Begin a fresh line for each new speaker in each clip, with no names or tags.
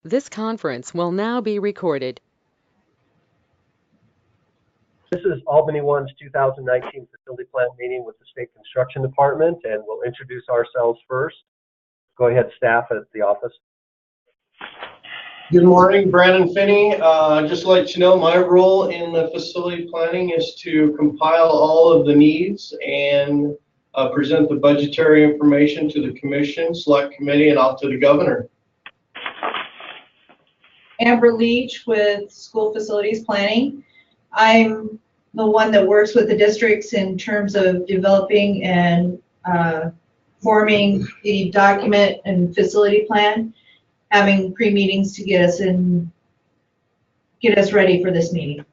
This conference will now be recorded.
This is ALB01's 2019 Facility Plan meeting with the State Construction Department, and we'll introduce ourselves first. Go ahead, staff at the office.
Good morning, Brandon Finney. Just to let you know, my role in the facility planning is to compile all of the needs and present the budgetary information to the commission, select committee, and off to the governor.
Amber Leach with School Facilities Planning. I'm the one that works with the districts in terms of developing and forming the document and facility plan, having pre-meetings to get us ready for this meeting.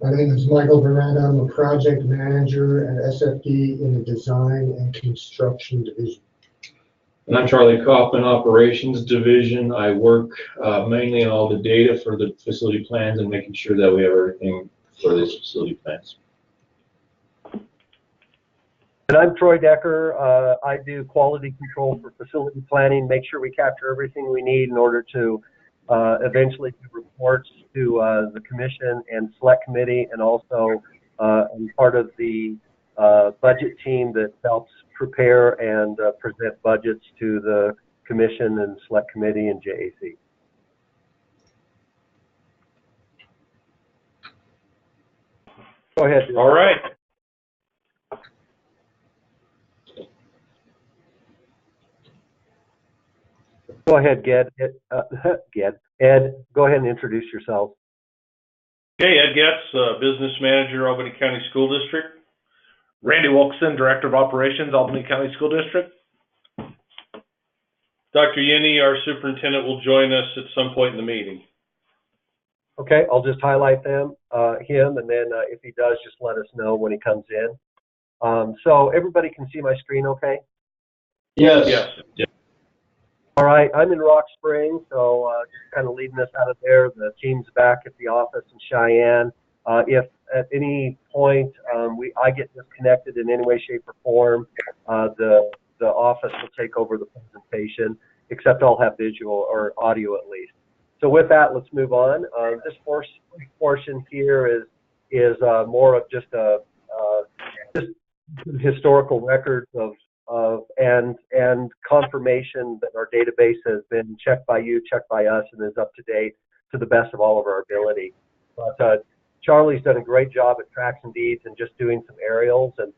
My name is Michael Burnett. I'm a project manager at SFD in the Design and Construction Division.
And I'm Charlie Kaufman, Operations Division. I work mainly on all the data for the facility plans and making sure that we have everything for these facility plans.
And I'm Troy Decker. I do quality control for facility planning, make sure we capture everything we need in order to eventually do reports to the commission and select committee, and also I'm part of the budget team that helps prepare and present budgets to the commission and select committee and JAC. Go ahead.
All right.
Go ahead, Ed, go ahead and introduce yourself.
Okay, Ed Getz, Business Manager, Albany County School District. Randy Wilkson, Director of Operations, Albany County School District. Dr. Yinny, our superintendent, will join us at some point in the meeting.
Okay, I'll just highlight him, and then if he does, just let us know when he comes in. So everybody can see my screen okay?
Yes.
Yes.
All right, I'm in Rock Springs, so just kind of leading us out of there. The team's back at the office in Cheyenne. If at any point I get disconnected in any way, shape, or form, the office will take over the presentation, except I'll have visual or audio at least. So with that, let's move on. This portion here is more of just just historical records of and confirmation that our database has been checked by you, checked by us, and is up to date to the best of all of our ability. But Charlie's done a great job at tracks and deeds and just doing some aerials and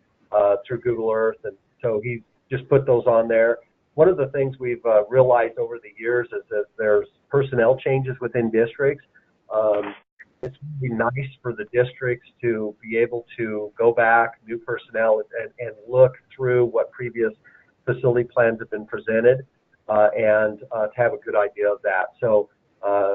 through Google Earth, and so he just put those on there. One of the things we've realized over the years is that there's personnel changes within districts. It's really nice for the districts to be able to go back, new personnel, and look through what previous facility plans have been presented, and to have a good idea of that. So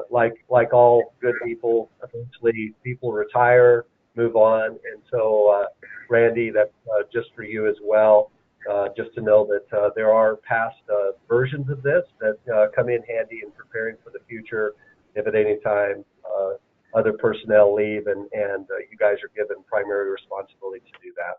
like all good people, eventually people retire, move on, and so Randy, that's just for you as well, just to know that there are past versions of this that come in handy in preparing for the future if at any time other personnel leave and you guys are given primary responsibility to do that.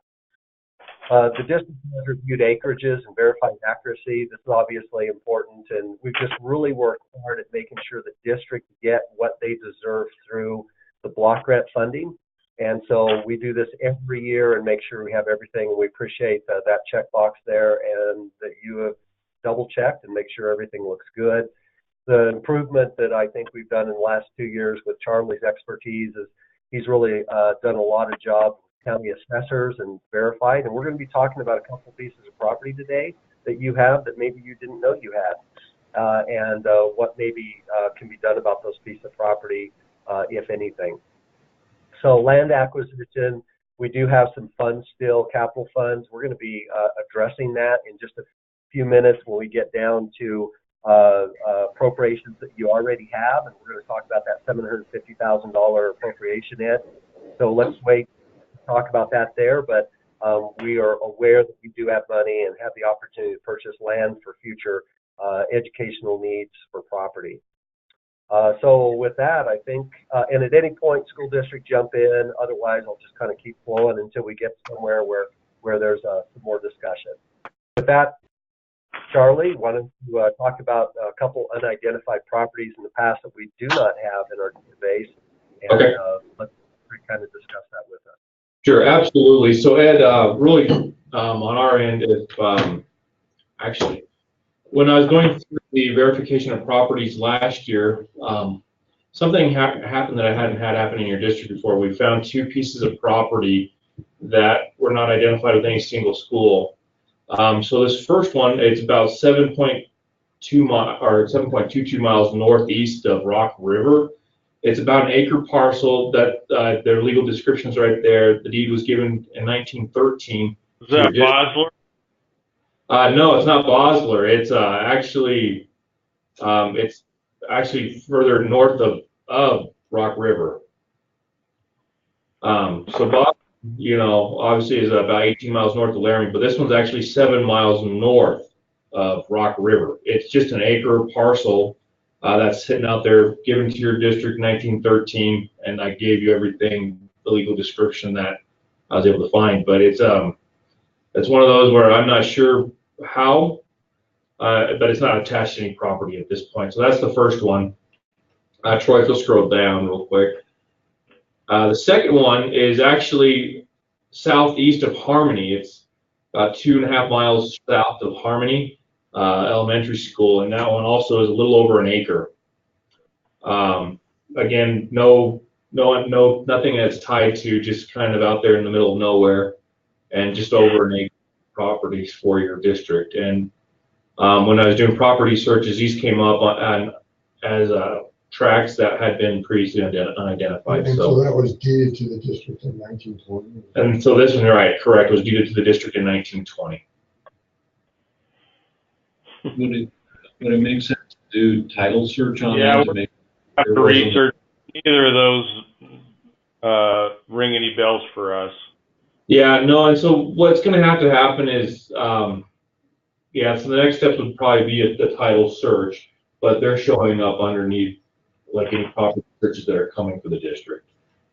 The district has reviewed acreages and verified accuracy. This is obviously important, and we've just really worked hard at making sure that districts get what they deserve through the block grant funding. And so we do this every year and make sure we have everything, and we appreciate that checkbox there and that you have double checked and make sure everything looks good. The improvement that I think we've done in the last 2 years with Charlie's expertise is he's really done a lot of job with county assessors and verified. And we're going to be talking about a couple pieces of property today that you have that maybe you didn't know you had, and what maybe can be done about those pieces of property, if anything. So land acquisition, we do have some funds still, capital funds. We're going to be addressing that in just a few minutes when we get down to appropriations that you already have, and we're going to talk about that $750,000 appropriation in. So let's wait to talk about that there, but we are aware that we do have money and have the opportunity to purchase land for future educational needs for property. So with that, I think, and at any point, school district jump in. Otherwise, I'll just kind of keep flowing until we get somewhere where there's some more discussion. With that, Charlie, wanted to talk about a couple unidentified properties in the past that we do not have in our database, and
Okay.
let's kind of discuss that with us.
Sure, absolutely. So Ed, really, on our end, actually, when I was going through the verification of properties last year, something happened that I hadn't had happen in your district before. We found two pieces of property that were not identified with any single school. So this first one, it's about 7.22 miles northeast of Rock River. It's about an acre parcel that their legal description's right there. The deed was given in 1913.
Is that Bosler?
No, it's not Bosler. It's actually further north of Rock River. So Bob, obviously is about 18 miles north of Laramie, but this one's actually 7 miles north of Rock River. It's just an acre parcel that's sitting out there, given to your district in 1913, and I gave you everything, the legal description that I was able to find. But it's one of those where I'm not sure how, but it's not attached to any property at this point. So that's the first one. Troy, if you'll scroll down real quick. The second one is actually southeast of Harmony. It's about 2.5 miles south of Harmony Elementary School, and that one also is a little over an acre. Again, nothing that's tied to, just kind of out there in the middle of nowhere, and just over an acre properties for your district. And when I was doing property searches, these came up as tracts that had been previously unidentified.
And so that was deeded to the district in 1920.
And so this one, right, correct, was deeded to the district in 1920.
Would it make sense to do title search on
Yeah,
that to make
have to research. Neither of those ring any bells for us.
Yeah, no, and so what's going to happen is, so the next step would probably be a title search, but they're showing up underneath like any property searches that are coming for the district.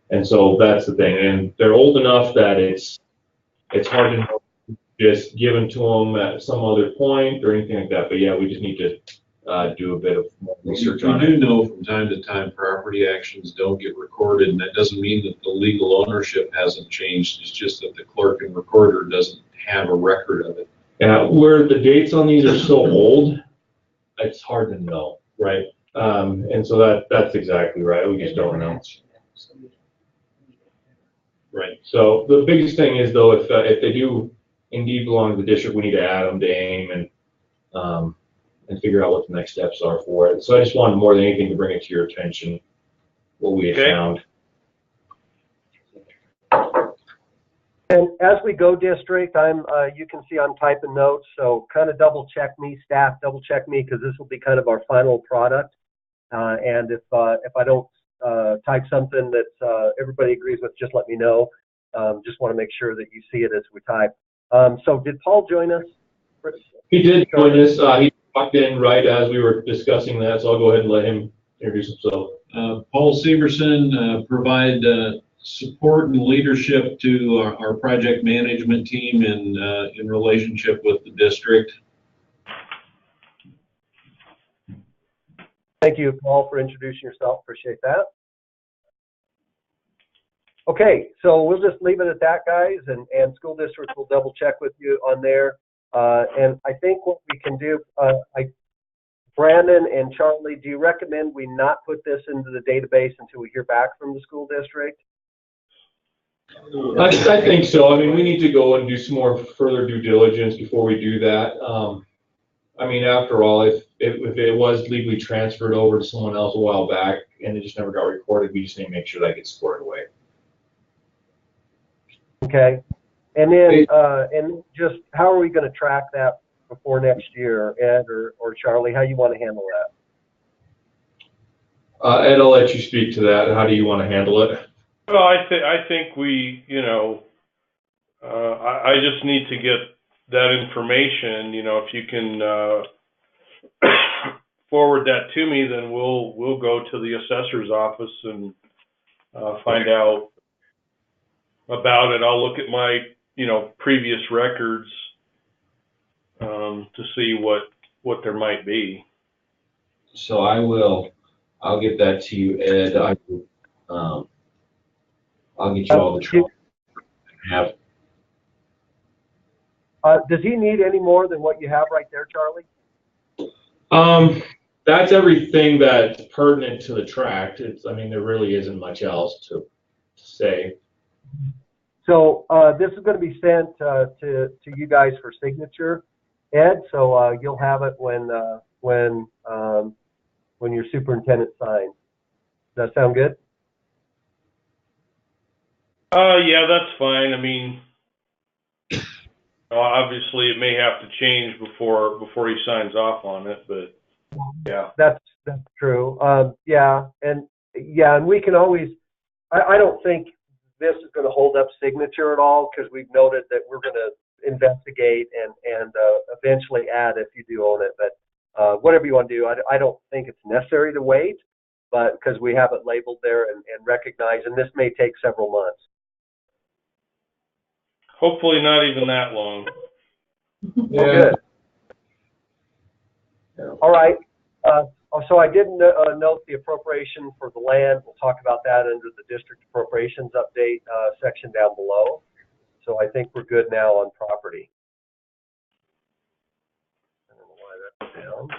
And so that's the thing. And they're old enough that it's hard to know just given to them at some other point or anything like that. But yeah, we just need to do a bit of more research on it.
We do know from time to time property actions don't get recorded, and that doesn't mean that the legal ownership hasn't changed. It's just that the clerk and recorder doesn't have a record of it.
Yeah, where the dates on these are so old, it's hard to know, right? And so that's exactly right. We just don't know. Right. So the biggest thing is, though, if they do indeed belong to the district, we need to add them to AIM and figure out what the next steps are for it. So I just wanted more than anything to bring it to your attention, what we had found.
And as we go, district, you can see I'm typing notes, so kind of double check me, staff, double check me, because this will be kind of our final product. And if I don't type something that everybody agrees with, just let me know. Just want to make sure that you see it as we type. So did Paul join us?
He did join us. He walked in right as we were discussing that, so I'll go ahead and let him introduce himself.
Paul Severson provide support and leadership to our project management team in relationship with the district.
Thank you, Paul, for introducing yourself. Appreciate that. Okay, so we'll just leave it at that, guys, and school district will double check with you on there. And I think what we can do, Brandon and Charlie, do you recommend we not put this into the database until we hear back from the school district?
I think so. I mean, we need to go and do some more further due diligence before we do that. I mean, after all, if it was legally transferred over to someone else a while back and it just never got recorded, we just need to make sure that gets squared away.
Okay. And then, and just how are we going to track that before next year, Ed or Charlie? How you want to handle that?
Ed, I'll let you speak to that. How do you want to handle it?
Well, I think we, I just need to get that information. If you can forward that to me, then we'll go to the assessor's office and find out about it. I'll look at my previous records to see what what there might be.
So I'll get that to you, Ed. I'll get you all the trouble I have.
Does he need any more than what you have right there, Charlie?
That's everything that's pertinent to the tract. I mean, there really isn't much else to say.
So this is going to be sent to you guys for signature, Ed. So you'll have it when your superintendent signs. Does that sound good?
Yeah, that's fine. I mean, obviously it may have to change before he signs off on it, but yeah.
That's true. Yeah, and we can always. I don't think this is going to hold up signature at all because we've noted that we're going to investigate and eventually add if you do own it. But whatever you want to do, I don't think it's necessary to wait, but because we have it labeled there and recognized, and this may take several months.
Hopefully not even that long.
Yeah. Good. All right. So I did note the appropriation for the land. We'll talk about that under the district appropriations update section down below. So I think we're good now on property. I don't know why that's down.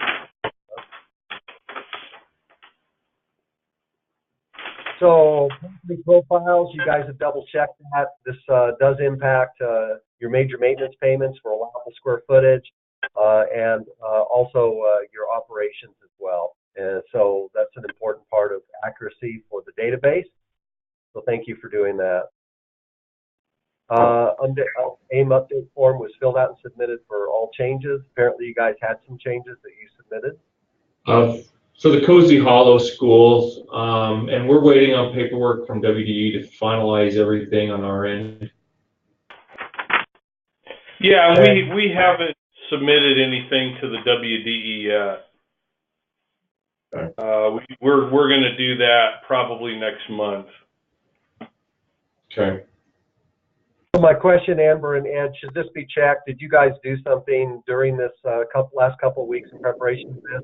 So property profiles, you guys have double checked that. This does impact your major maintenance payments for allowable square footage and also your operations as well. And so that's an important part of accuracy for the database. So thank you for doing that. AIM update form was filled out and submitted for all changes. Apparently you guys had some changes that you submitted.
For the Cozy Hollow schools, and we're waiting on paperwork from WDE to finalize everything on our end.
Yeah, we haven't submitted anything to the WDE yet.
Okay.
We're going to do that probably next month.
Okay.
So my question, Amber and Ed, should this be checked? Did you guys do something during this last couple of weeks in preparation for this?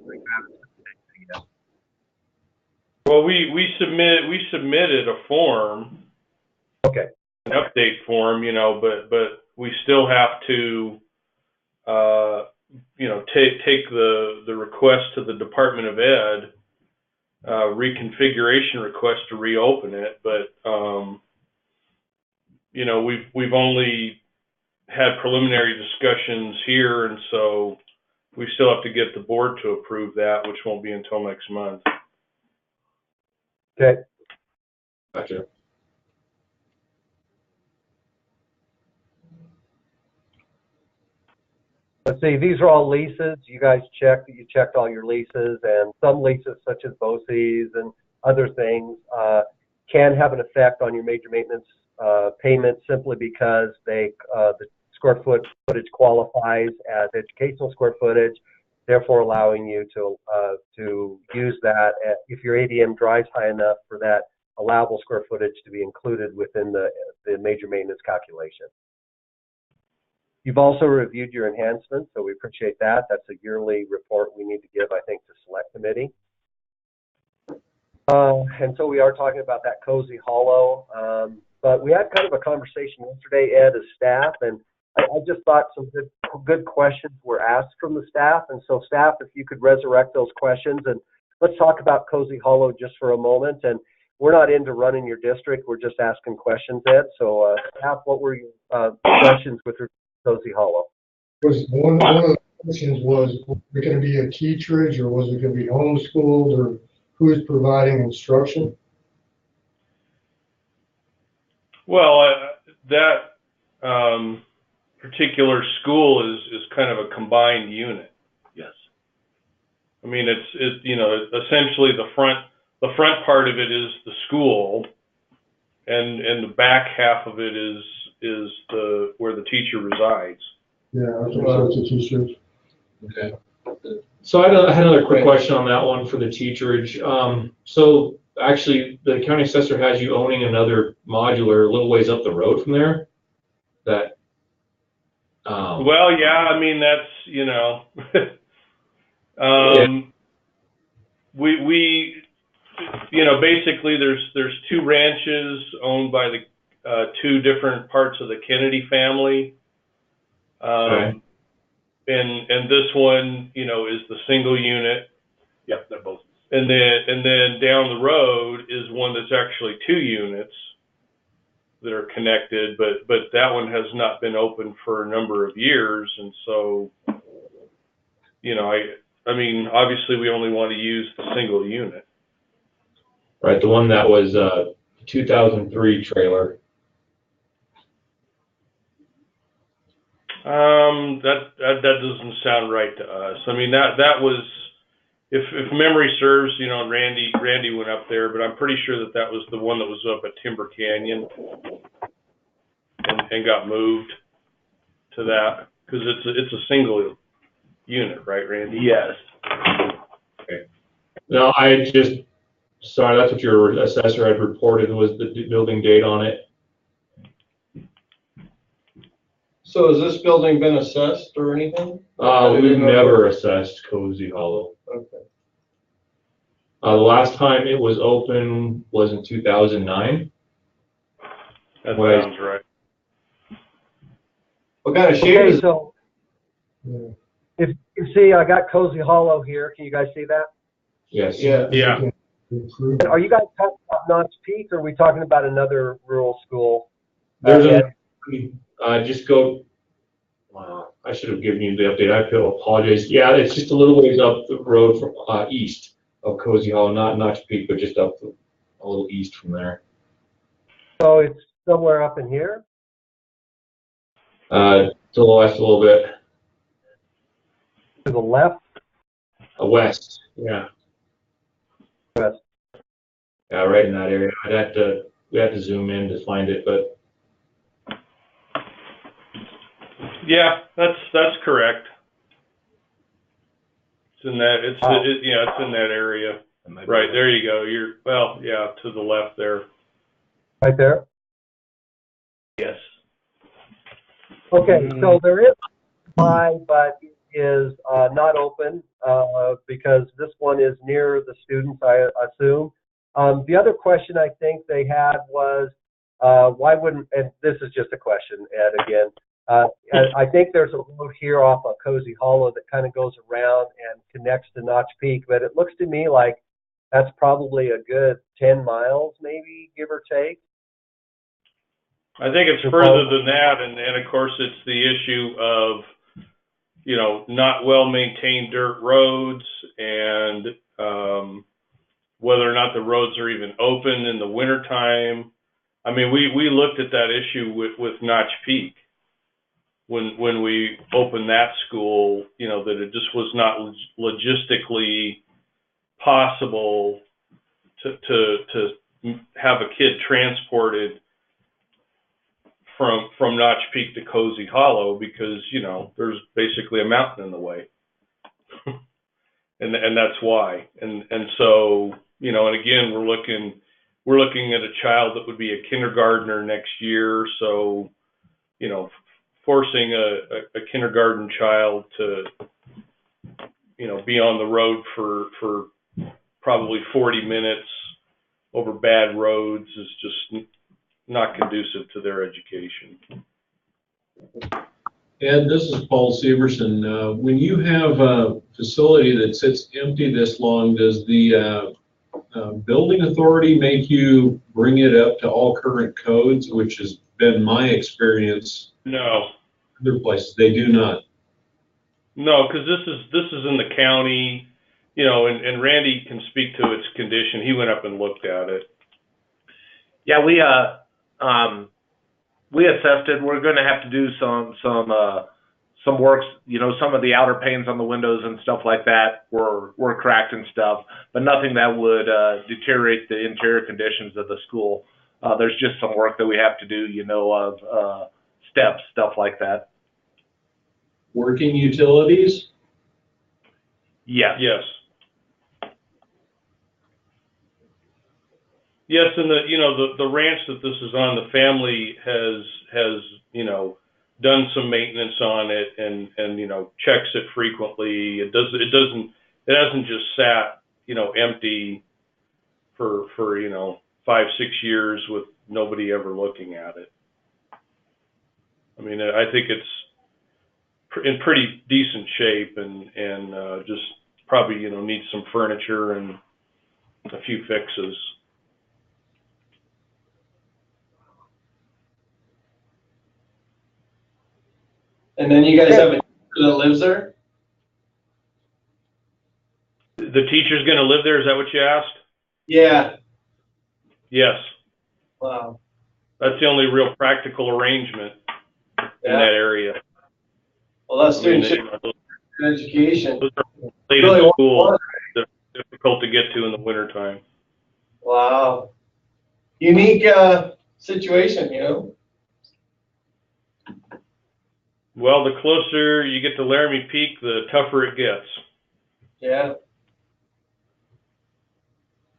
Well, we submitted a form.
Okay.
An update form, but we still have to, take the request to the Department of Ed, reconfiguration request to reopen it. But, we've only had preliminary discussions here, and so we still have to get the board to approve that, which won't be until next month.
Okay.
Gotcha.
Let's see, these are all leases. You guys checked all your leases, and some leases such as BOCES and other things can have an effect on your major maintenance payments simply because the square footage qualifies as educational square footage, therefore allowing you to use that if your ADM drives high enough for that allowable square footage to be included within the major maintenance calculation. You've also reviewed your enhancements, so we appreciate that. That's a yearly report we need to give, I think, to Select Committee. And so we are talking about that Cozy Hollow. But we had kind of a conversation yesterday, Ed, as staff, and I just thought some good questions were asked from the staff. And so staff, if you could resurrect those questions, and let's talk about Cozy Hollow just for a moment. And we're not into running your district. We're just asking questions, Ed. So staff, what were your questions with Cozy Hollow?
Was one of the questions was it going to be a teacherage, or was it going to be homeschooled, or who is providing instruction?
Well, that particular school is kind of a combined unit.
Yes.
I mean, it's essentially the front part of it is the school, and the back half of it is where the teacher resides.
Yeah, so it's a teacher.
Okay. So I had another quick question on that one for the teacherage. So actually, the county assessor has you owning another modular a little ways up the road from there. That.
Well, yeah. I mean, that's We basically there's two ranches owned by the two different parts of the Kennedy family.
Okay.
And this one, is the single unit.
Yep, they're both.
And then down the road is one that's actually two units that are connected, but that one has not been open for a number of years, and so, I mean, obviously we only want to use the single unit.
Right, the one that was 2003 trailer.
That doesn't sound right to us. I mean, that was, if memory serves, and Randy went up there, but I'm pretty sure that was the one that was up at Timber Canyon and got moved to that, because it's a single unit, right, Randy?
Yes.
Okay. No, I just, sorry, that's what your assessor had reported was the building date on it.
So has this building been assessed or anything?
We've never assessed Cozy Hollow.
Okay.
The last time it was open was in 2009.
That sounds right.
What kind of shape
Okay,
is it?
so if you see, I got Cozy Hollow here. Can you guys see that?
Yes.
Yeah.
Are you guys talking about Notch Peak, or are we talking about another rural school?
There's just go. I should have given you the update. I apologize. Yeah, it's just a little ways up the road from east of Cozy Hollow, not Notch Peak, but just up a little east from there.
So it's somewhere up in here?
To the west a little bit.
To the left?
West, yeah.
West.
Yeah, right in that area. We have to zoom in to find it, but.
Yeah, that's correct. It's in that it's in that area. Right, there you go. To the left there.
Right there?
Yes.
Okay, so there is supply, but it is not open because this one is near the students, I assume. The other question I think they had was, why wouldn't, and this is just a question, Ed, again, I think there's a road here off of Cozy Hollow that kind of goes around and connects to Notch Peak, but it looks to me like that's probably a good 10 miles, maybe, give or take.
I think it's further than that, and of course it's the issue of, not well-maintained dirt roads and whether or not the roads are even open in the wintertime. I mean, we looked at that issue with Notch Peak when we opened that school, that it just was not logistically possible to have a kid transported from Notch Peak to Cozy Hollow because, there's basically a mountain in the way. and that's why. And so, and again, we're looking at a child that would be a kindergartner next year. So, forcing a kindergarten child to, be on the road for probably 40 minutes over bad roads is just not conducive to their education.
Ed, this is Paul Severson. When you have a facility that sits empty this long, does the building authority make you bring it up to all current codes, which has been my experience?
No.
Other places, they do not.
No, because this is in the county, and Randy can speak to its condition. He went up and looked at it.
Yeah, we assessed it. We're going to have to do some works. Some of the outer panes on the windows and stuff like that were cracked and stuff, but nothing that would deteriorate the interior conditions of the school. There's just some work that we have to do, of steps, stuff like that.
Working utilities?
Yes.
Yes. Yes, and the ranch that this is on, the family has done some maintenance on it and checks it frequently. It doesn't it hasn't just sat, empty for 5, 6 years with nobody ever looking at it. I mean, I think it's in pretty decent shape and just probably, needs some furniture and a few fixes.
And then you guys have a teacher that lives there?
The teacher's going to live there, is that what you asked?
Yeah.
Yes.
Wow.
That's the only real practical arrangement in that area.
Well, that's student education.
Those are related schools that are difficult to get to in the wintertime.
Wow. Unique situation,
Well, the closer you get to Laramie Peak, the tougher it gets.
Yeah.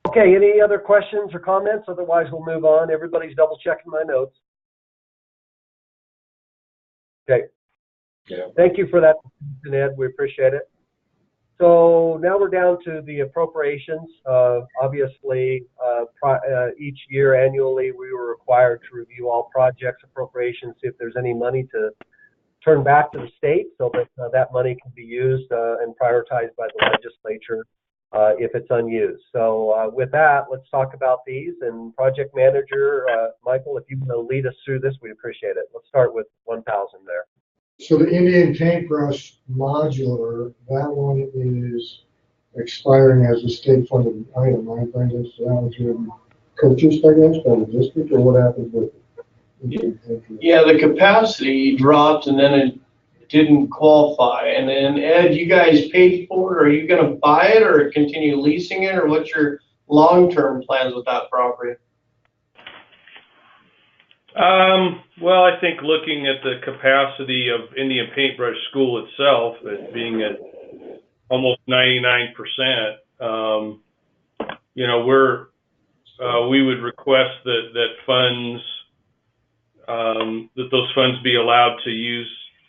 Okay, any other questions or comments? Otherwise, we'll move on. Everybody's double checking my notes. Okay.
Yeah.
Thank you for that, Ed. We appreciate it. So now we're down to the appropriations. Obviously, each year annually, we were required to review all projects, appropriations, see if there's any money to turn back to the state so that that money can be used and prioritized by the legislature if it's unused. So with that, let's talk about these. And project manager, Michael, if you will lead us through this, we appreciate it. Let's start with 1,000 there.
So the Indian paintbrush modular, that one is expiring as a state funded item, right, Brendan? So that was really purchased, I guess, by the district, or what happened with it?
Yeah, the capacity dropped and then it didn't qualify. And then Ed, you guys paid for it. Are you going to buy it or continue leasing it, or what's your long-term plans with that property?
Well, I think looking at the capacity of Indian Paintbrush School itself, it being at almost 99%, we would request that funds, that those funds be allowed to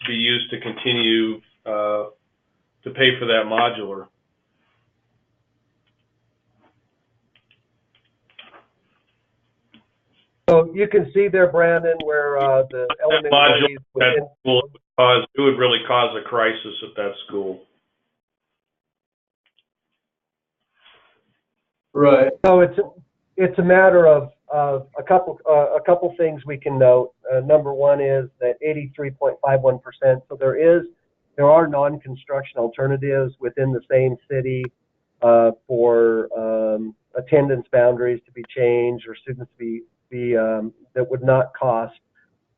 be used to continue to pay for that modular.
So you can see there, Brandon, where the elementary
that school it would really cause a crisis at that school.
Right.
So it's a matter of a couple things we can note. Number one is that 83.51%. So there are non-construction alternatives within the same city for attendance boundaries to be changed or students to be that would not cost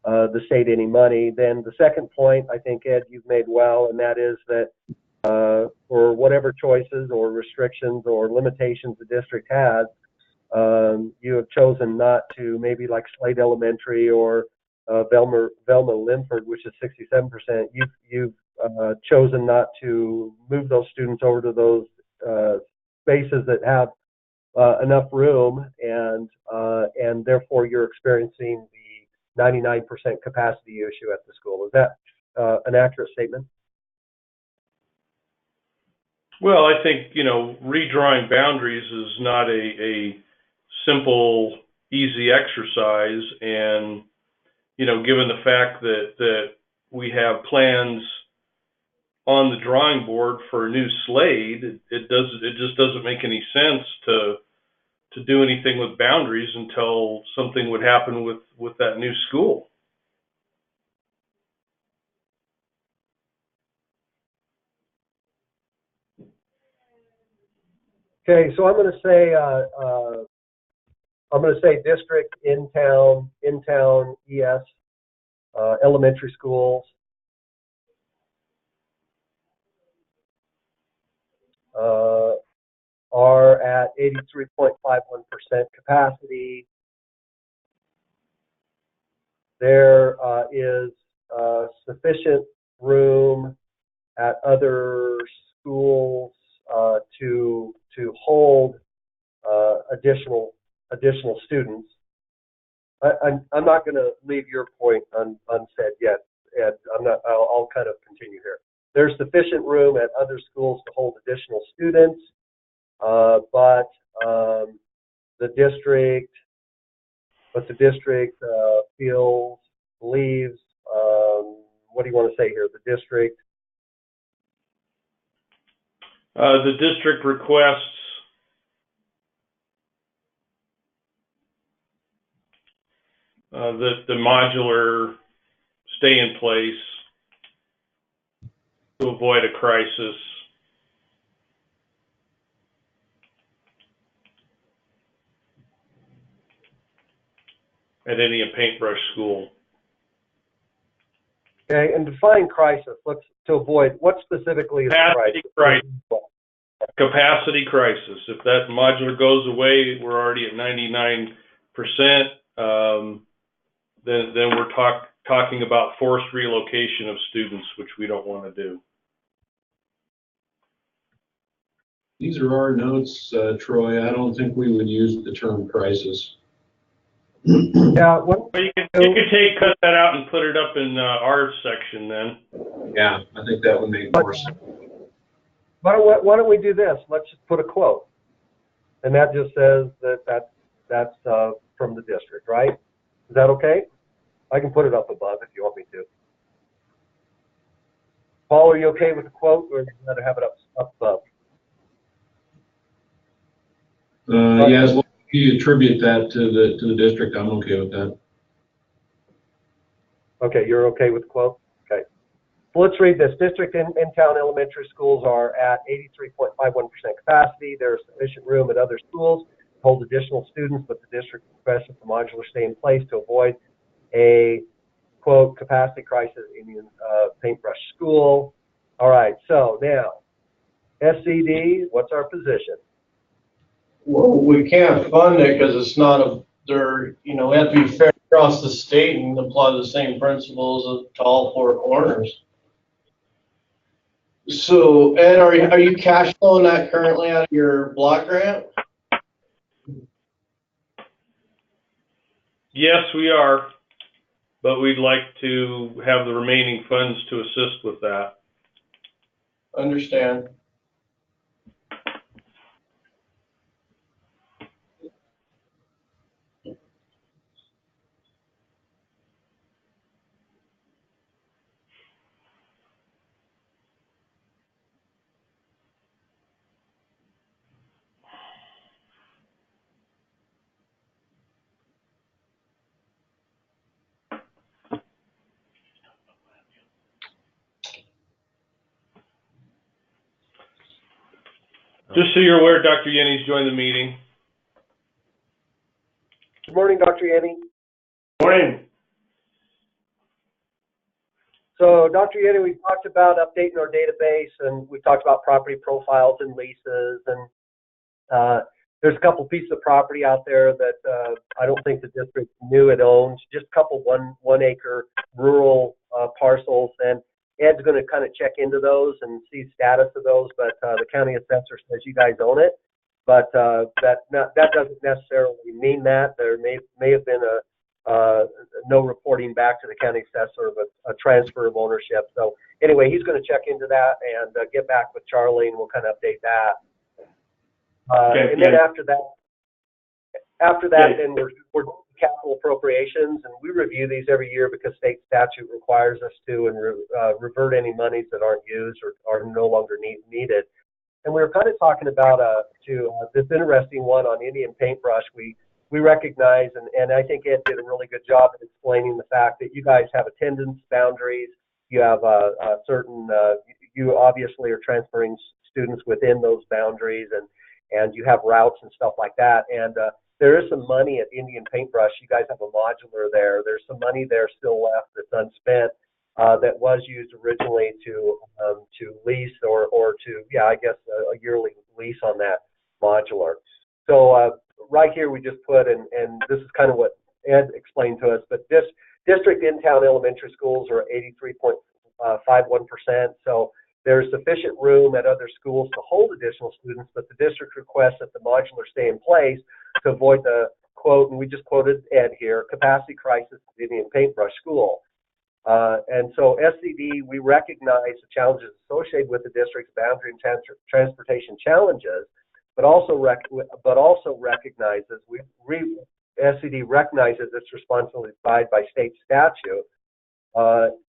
the state any money. Then the second point, I think, Ed, you've made well, and that is that for whatever choices or restrictions or limitations the district has, you have chosen not to, maybe like Slade Elementary or Velma Linford, which is 67%, you've chosen not to move those students over to those spaces that have enough room, and therefore you're experiencing the 99% capacity issue at the school. Is that an accurate statement?
Well, I think, redrawing boundaries is not a simple, easy exercise. And, given the fact that we have plans on the drawing board for a new Slade, it just doesn't make any sense to do anything with boundaries until something would happen with that new school.
Okay, so I'm going to say district in town ES elementary schools. Are at 83.51% capacity. There is sufficient room at other schools to hold additional students. I'm not going to leave your point unsaid yet, Ed. I'll kind of continue here. there's sufficient room at other schools to hold additional students, but the district believes, what do you want to say here? The district.
The district requests that the modular stay in place to avoid a crisis. At any paintbrush school.
Okay, and define crisis. Let's to avoid what specifically is
Capacity
crisis?
Capacity crisis. If that modular goes away, we're already at 99%. Then we're talking about forced relocation of students, which we don't want to do.
These are our notes, Troy. I don't think we would use the term crisis.
Yeah,
well, you could cut that out and put it up in our section then.
Yeah, I think that would make more sense.
Why don't we do this? Let's just put a quote, and that just says that's from the district, right? Is that okay? I can put it up above if you want me to. Paul, are you okay with the quote, or would you rather have it up above?
Yeah, as long as you attribute that to the district, I'm okay with that.
Okay, you're okay with the quote? Okay. So let's read this. District in-town elementary schools are at 83.51% capacity. There is sufficient room at other schools to hold additional students, but the district requests that the modular stay in place to avoid a, quote, capacity crisis in paintbrush school. All right, so now, SCD, what's our position?
Well, we can't fund it because it's not we have to be fair across the state and apply the same principles to all four corners. So, Ed, are you cash flowing that currently out of your block grant?
Yes, we are, but we'd like to have the remaining funds to assist with that.
Understand.
Just so you're aware, Dr. Yenny's joined the meeting.
Good morning, Dr. Yenny.
Morning.
So, Dr. Yenny, we talked about updating our database, and we talked about property profiles and leases, and there's a couple pieces of property out there that I don't think the district knew it owns, just a couple one acre rural parcels, and Ed's going to kind of check into those and see status of those, but the county assessor says you guys own it, but that doesn't necessarily mean that. There may have been no reporting back to the county assessor of a transfer of ownership. So anyway, he's going to check into that and get back with Charlie, and we'll kind of update that.
Okay,
and then after that, then we're doing capital appropriations, and we review these every year because state statute requires us to, and revert any monies that aren't used or are no longer needed. And we were kind of talking about this interesting one on Indian paintbrush. We recognize, and I think Ed did a really good job of explaining the fact that you guys have attendance boundaries. You have certain, you obviously are transferring students within those boundaries, and you have routes and stuff like that. And there is some money at Indian Paintbrush. You guys have a modular there. There's some money there still left that's unspent that was used originally to lease or to, I guess, a yearly lease on that modular. So right here we just put, and this is kind of what Ed explained to us, but this district in-town elementary schools are 83.51%. So there's sufficient room at other schools to hold additional students, but the district requests that the modular stay in place to avoid the, quote, and we just quoted Ed here, capacity crisis at Indian Paintbrush School. And so SCD, we recognize the challenges associated with the district's boundary and transportation challenges, but also recognizes SCD recognizes its responsibility by state statute.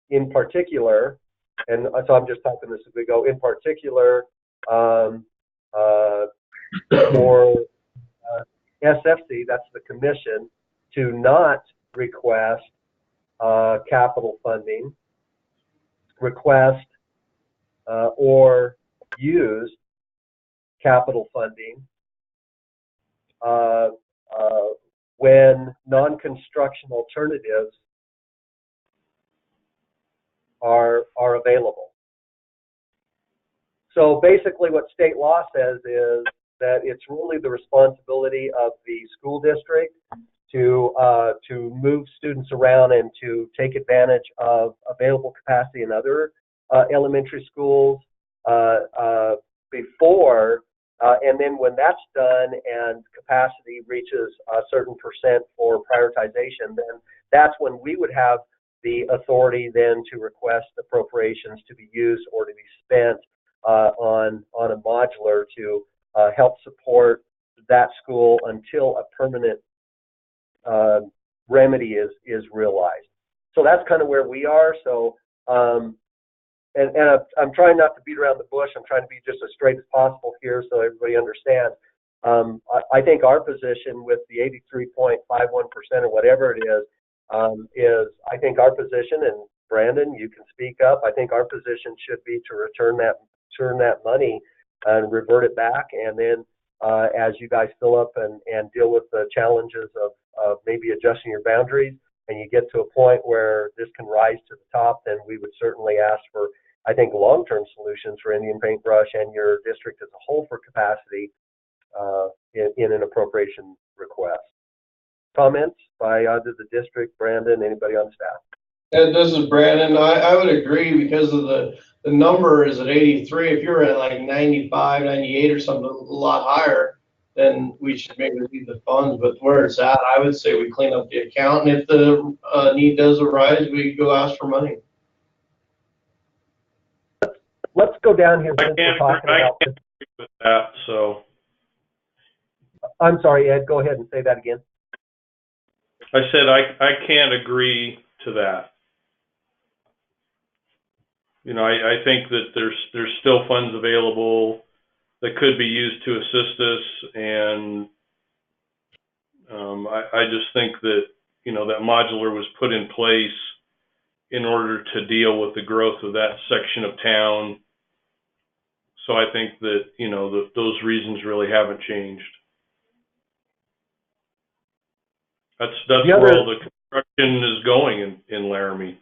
In particular, and so I'm just typing this as we go. In particular, for SFC, that's the commission, to not request capital funding, request or use capital funding when non-construction alternatives are available. So basically what state law says is that it's really the responsibility of the school district to move students around and to take advantage of available capacity in other elementary schools before, and then when that's done and capacity reaches a certain percent for prioritization, then that's when we would have the authority then to request appropriations to be used or to be spent on a modular to help support that school until a permanent remedy is realized. So that's kind of where we are. So, and I'm trying not to beat around the bush. I'm trying to be just as straight as possible here so everybody understands. I think our position with the 83.51% or whatever it is I think our position, and Brandon, you can speak up. I think our position should be to return that money and revert it back, and then as you guys fill up and deal with the challenges of maybe adjusting your boundaries, and you get to a point where this can rise to the top, then we would certainly ask for, I think, long-term solutions for Indian Paintbrush and your district as a whole for capacity in an appropriation request. Comments by either the district, Brandon, anybody on staff?
And this is Brandon. I would agree because of the number is at 83. If you're at like 95, 98 or something, a lot higher, then we should maybe leave the funds. But where it's at, I would say we clean up the account. And if the need does arise, we go ask for money.
Let's go down here
I
since we're talking about.
can't agree with that, so.
I'm sorry, Ed, go ahead and say that again.
I said I can't agree to that. You know, I think that there's still funds available that could be used to assist us, and I just think that, you know, that modular was put in place in order to deal with the growth of that section of town. So I think that, you know, those reasons really haven't changed. That's where all the construction is going in Laramie.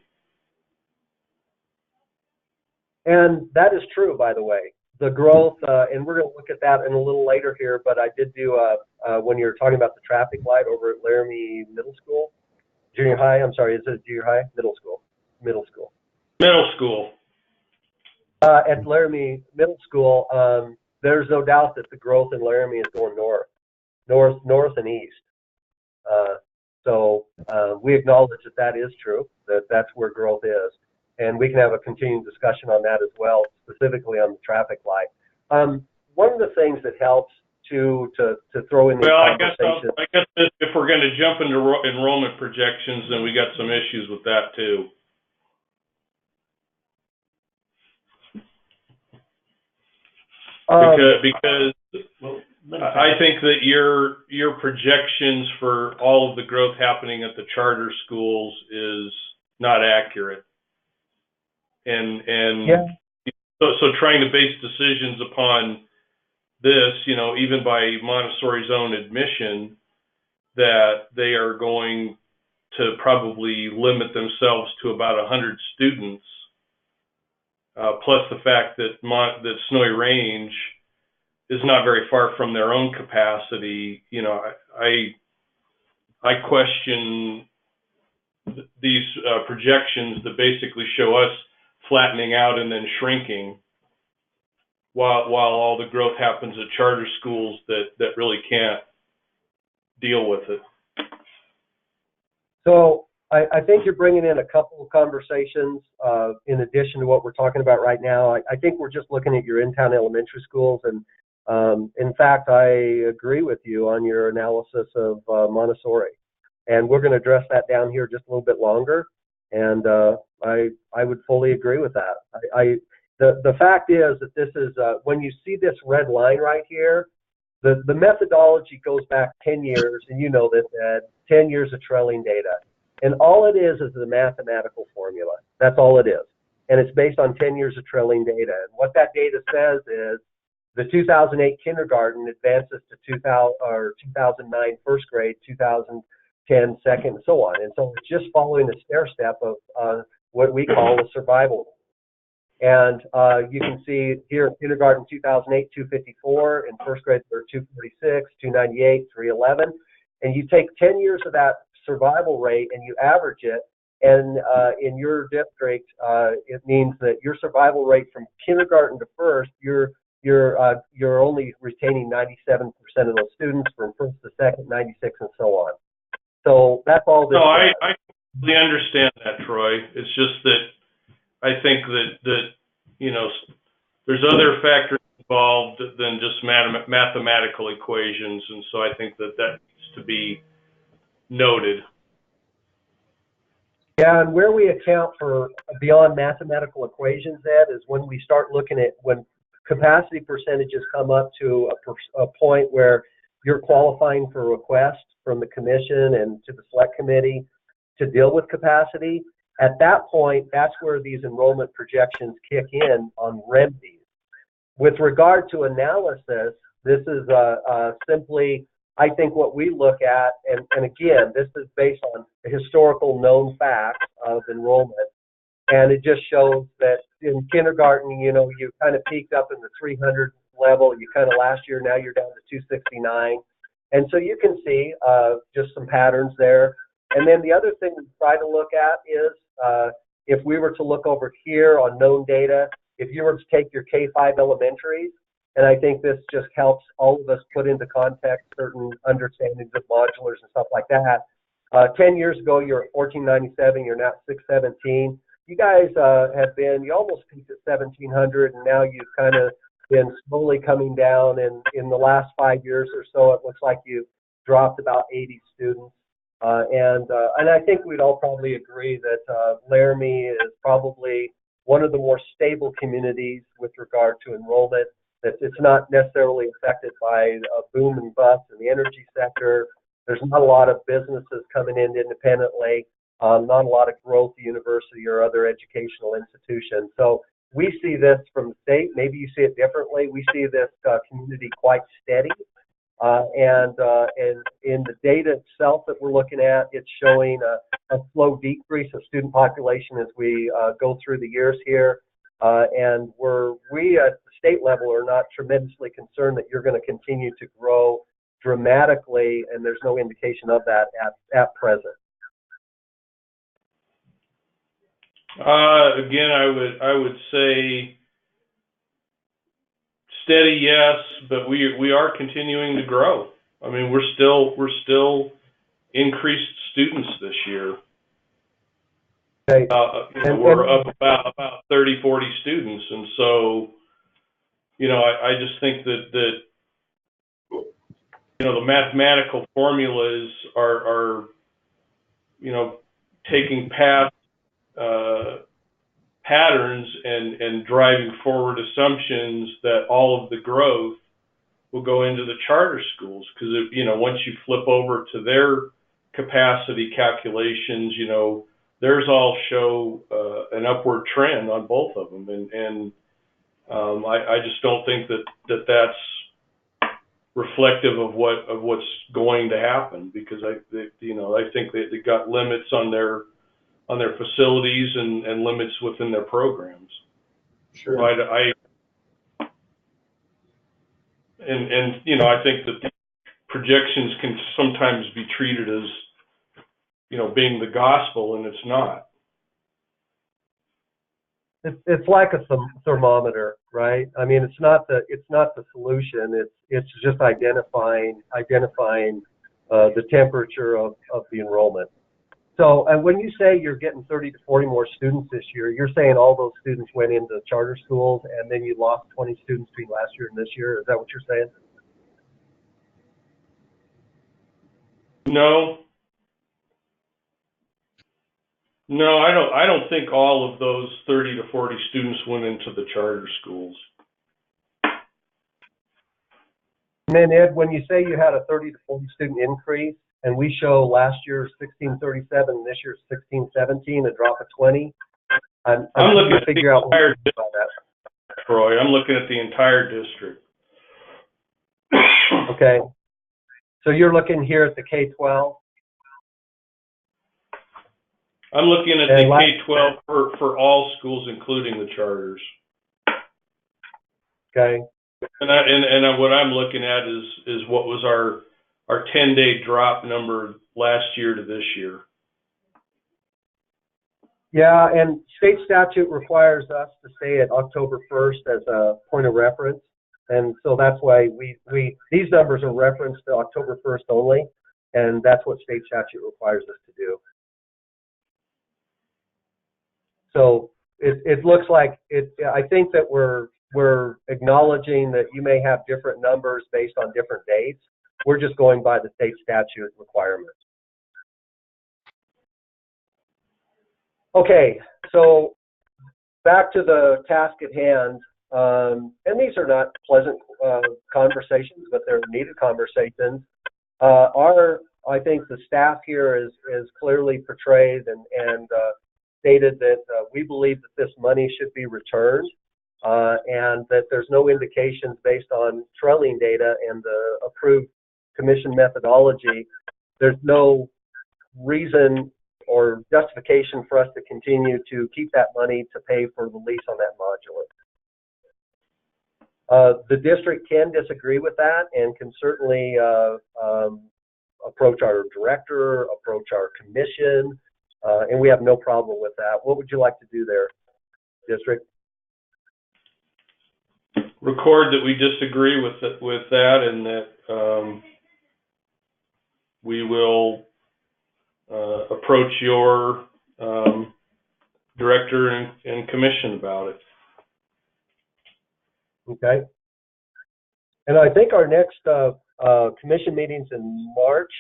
And that is true, by the way. The growth, and we're going to look at that in a little later here, but I did do, when you're talking about the traffic light over at Laramie Middle School, junior high, I'm sorry, is it junior high? Middle school. Middle school.
Middle school.
At Laramie Middle School, there's no doubt that the growth in Laramie is going north and east. So we acknowledge that is true, that's where growth is. And we can have a continuing discussion on that as well, specifically on the traffic light. One of the things that helps to throw in the conversation.
I guess if we're going to jump into enrollment projections, then we got some issues with that too. Because I think that your projections for all of the growth happening at the charter schools is not accurate. And
yeah.
So trying to base decisions upon this, you know, even by Montessori's own admission, that they are going to probably limit themselves to about 100 students, plus the fact that that Snowy Range is not very far from their own capacity. You know, I question these projections that basically show us flattening out and then shrinking, while all the growth happens at charter schools that really can't deal with it.
So I think you're bringing in a couple of conversations in addition to what we're talking about right now. I think we're just looking at your in-town elementary schools, and in fact, I agree with you on your analysis of Montessori, and we're going to address that down here just a little bit longer. And I would fully agree with that. The fact is that this is when you see this red line right here, the methodology goes back 10 years, and you know this, Ed, 10 years of trailing data. And all it is a mathematical formula. That's all it is. And it's based on 10 years of trailing data. And what that data says is the 2008 kindergarten advances to 2009 first grade, 2010 second, and so on. And so it's just following the stair step of what we call a survival. And you can see here in kindergarten 2008, 254, in first grade they're 246, 298, 311. And you take 10 years of that survival rate and you average it, and in your district, it means that your survival rate from kindergarten to first, you're only retaining 97% of those students, from first to second, 96, and so on. So that's all this.
No, I completely understand that, Troy. It's just that I think that you know, there's other factors involved than just mathematical equations, and so I think that needs to be noted.
Yeah, and where we account for beyond mathematical equations, Ed, is when we start looking at when capacity percentages come up to a point where you're qualifying for requests from the commission and to the select committee to deal with capacity. At that point, that's where these enrollment projections kick in on remedies. With regard to analysis, this is simply, I think, what we look at, and again, this is based on historical known facts of enrollment, and it just shows that in kindergarten, you know, you kind of peaked up in the 300 level, you kind of last year, now you're down to 269, and so you can see just some patterns there. And then the other thing we try to look at is if we were to look over here on known data, if you were to take your K-5 elementaries, and I think this just helps all of us put into context certain understandings of modulars and stuff like that. 10 years ago, you're at 1497, you're now at 617. You guys you almost peaked at 1700, and now you've kind of been slowly coming down, and in the last 5 years or so, it looks like you've dropped about 80 students. And I think we'd all probably agree that Laramie is probably one of the more stable communities with regard to enrollment, that it's not necessarily affected by a boom and bust in the energy sector. There's not a lot of businesses coming in independently, not a lot of growth at university or other educational institutions. So we see this from the state. Maybe you see it differently. We see this community quite steady. And in the data itself that we're looking at, it's showing a slow decrease of student population as we go through the years here. And we at the state level are not tremendously concerned that you're going to continue to grow dramatically, and there's no indication of that at present.
Again, I would say steady, yes, but we are continuing to grow. I mean, we're still increased students this year.
Okay.
We're up about 30, 40 students, and so, you know, I just think that you know, the mathematical formulas are you know, taking past patterns and driving forward assumptions that all of the growth will go into the charter schools, because you know, once you flip over to their capacity calculations, you know, theirs all show an upward trend on both of them, and I just don't think that's reflective of what's going to happen, because I think they got limits on their facilities and limits within their programs.
Sure.
And you know, I think that projections can sometimes be treated as, you know, being the gospel, and it's not.
It's like a thermometer, right? I mean, it's not the solution. It's just identifying the temperature of the enrollment. So, and when you say you're getting 30 to 40 more students this year, you're saying all those students went into charter schools and then you lost 20 students between last year and this year? Is that what you're saying?
No, no, I don't think all of those 30 to 40 students went into the charter schools.
And then Ed, when you say you had a 30 to 40 student increase, and we show last year's 1637 and this year's 1617, a drop of 20, I'm
looking
trying
at
to figure out
entire
what about that.
Troy, I'm looking at the entire district.
Okay. So you're looking here at the K-12?
I'm looking at the K-12 for all schools, including the charters.
Okay.
And what I'm looking at is what was our 10-day drop number last year to this year. Yeah,
and state statute requires us to stay at October 1st as a point of reference. And so that's why these numbers are referenced to October 1st only. And that's what state statute requires us to do. So it looks like I think that we're acknowledging that you may have different numbers based on different dates. We're just going by the state statute requirements. Okay, so back to the task at hand. And these are not pleasant conversations, but they're needed conversations. I think the staff here is clearly portrayed and stated that we believe that this money should be returned. And that there's no indications based on trailing data and the approved commission methodology. There's no reason or justification for us to continue to keep that money to pay for the lease on that modular. The district can disagree with that and can certainly approach our director, approach our commission, and we have no problem with that. What would you like to do there, district?
Record that we disagree with that, and that we will approach your director and commission about it.
Okay. And I think our next commission meeting's in March,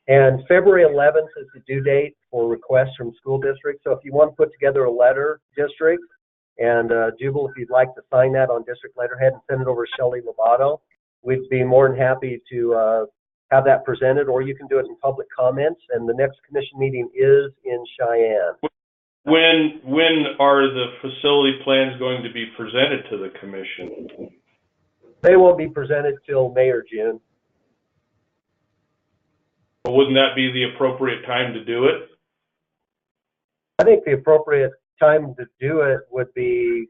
and February 11th is the due date for requests from school districts. So if you want to put together a letter, district, and Jubal, if you'd like to sign that on district letterhead and send it over to Shelley Lovato, we'd be more than happy to have that presented, or you can do it in public comments. And the next commission meeting is in Cheyenne.
When are the facility plans going to be presented to the commission?
They won't be presented till May or June.
Well, wouldn't that be the appropriate time to do it?
I think the appropriate time to do it would be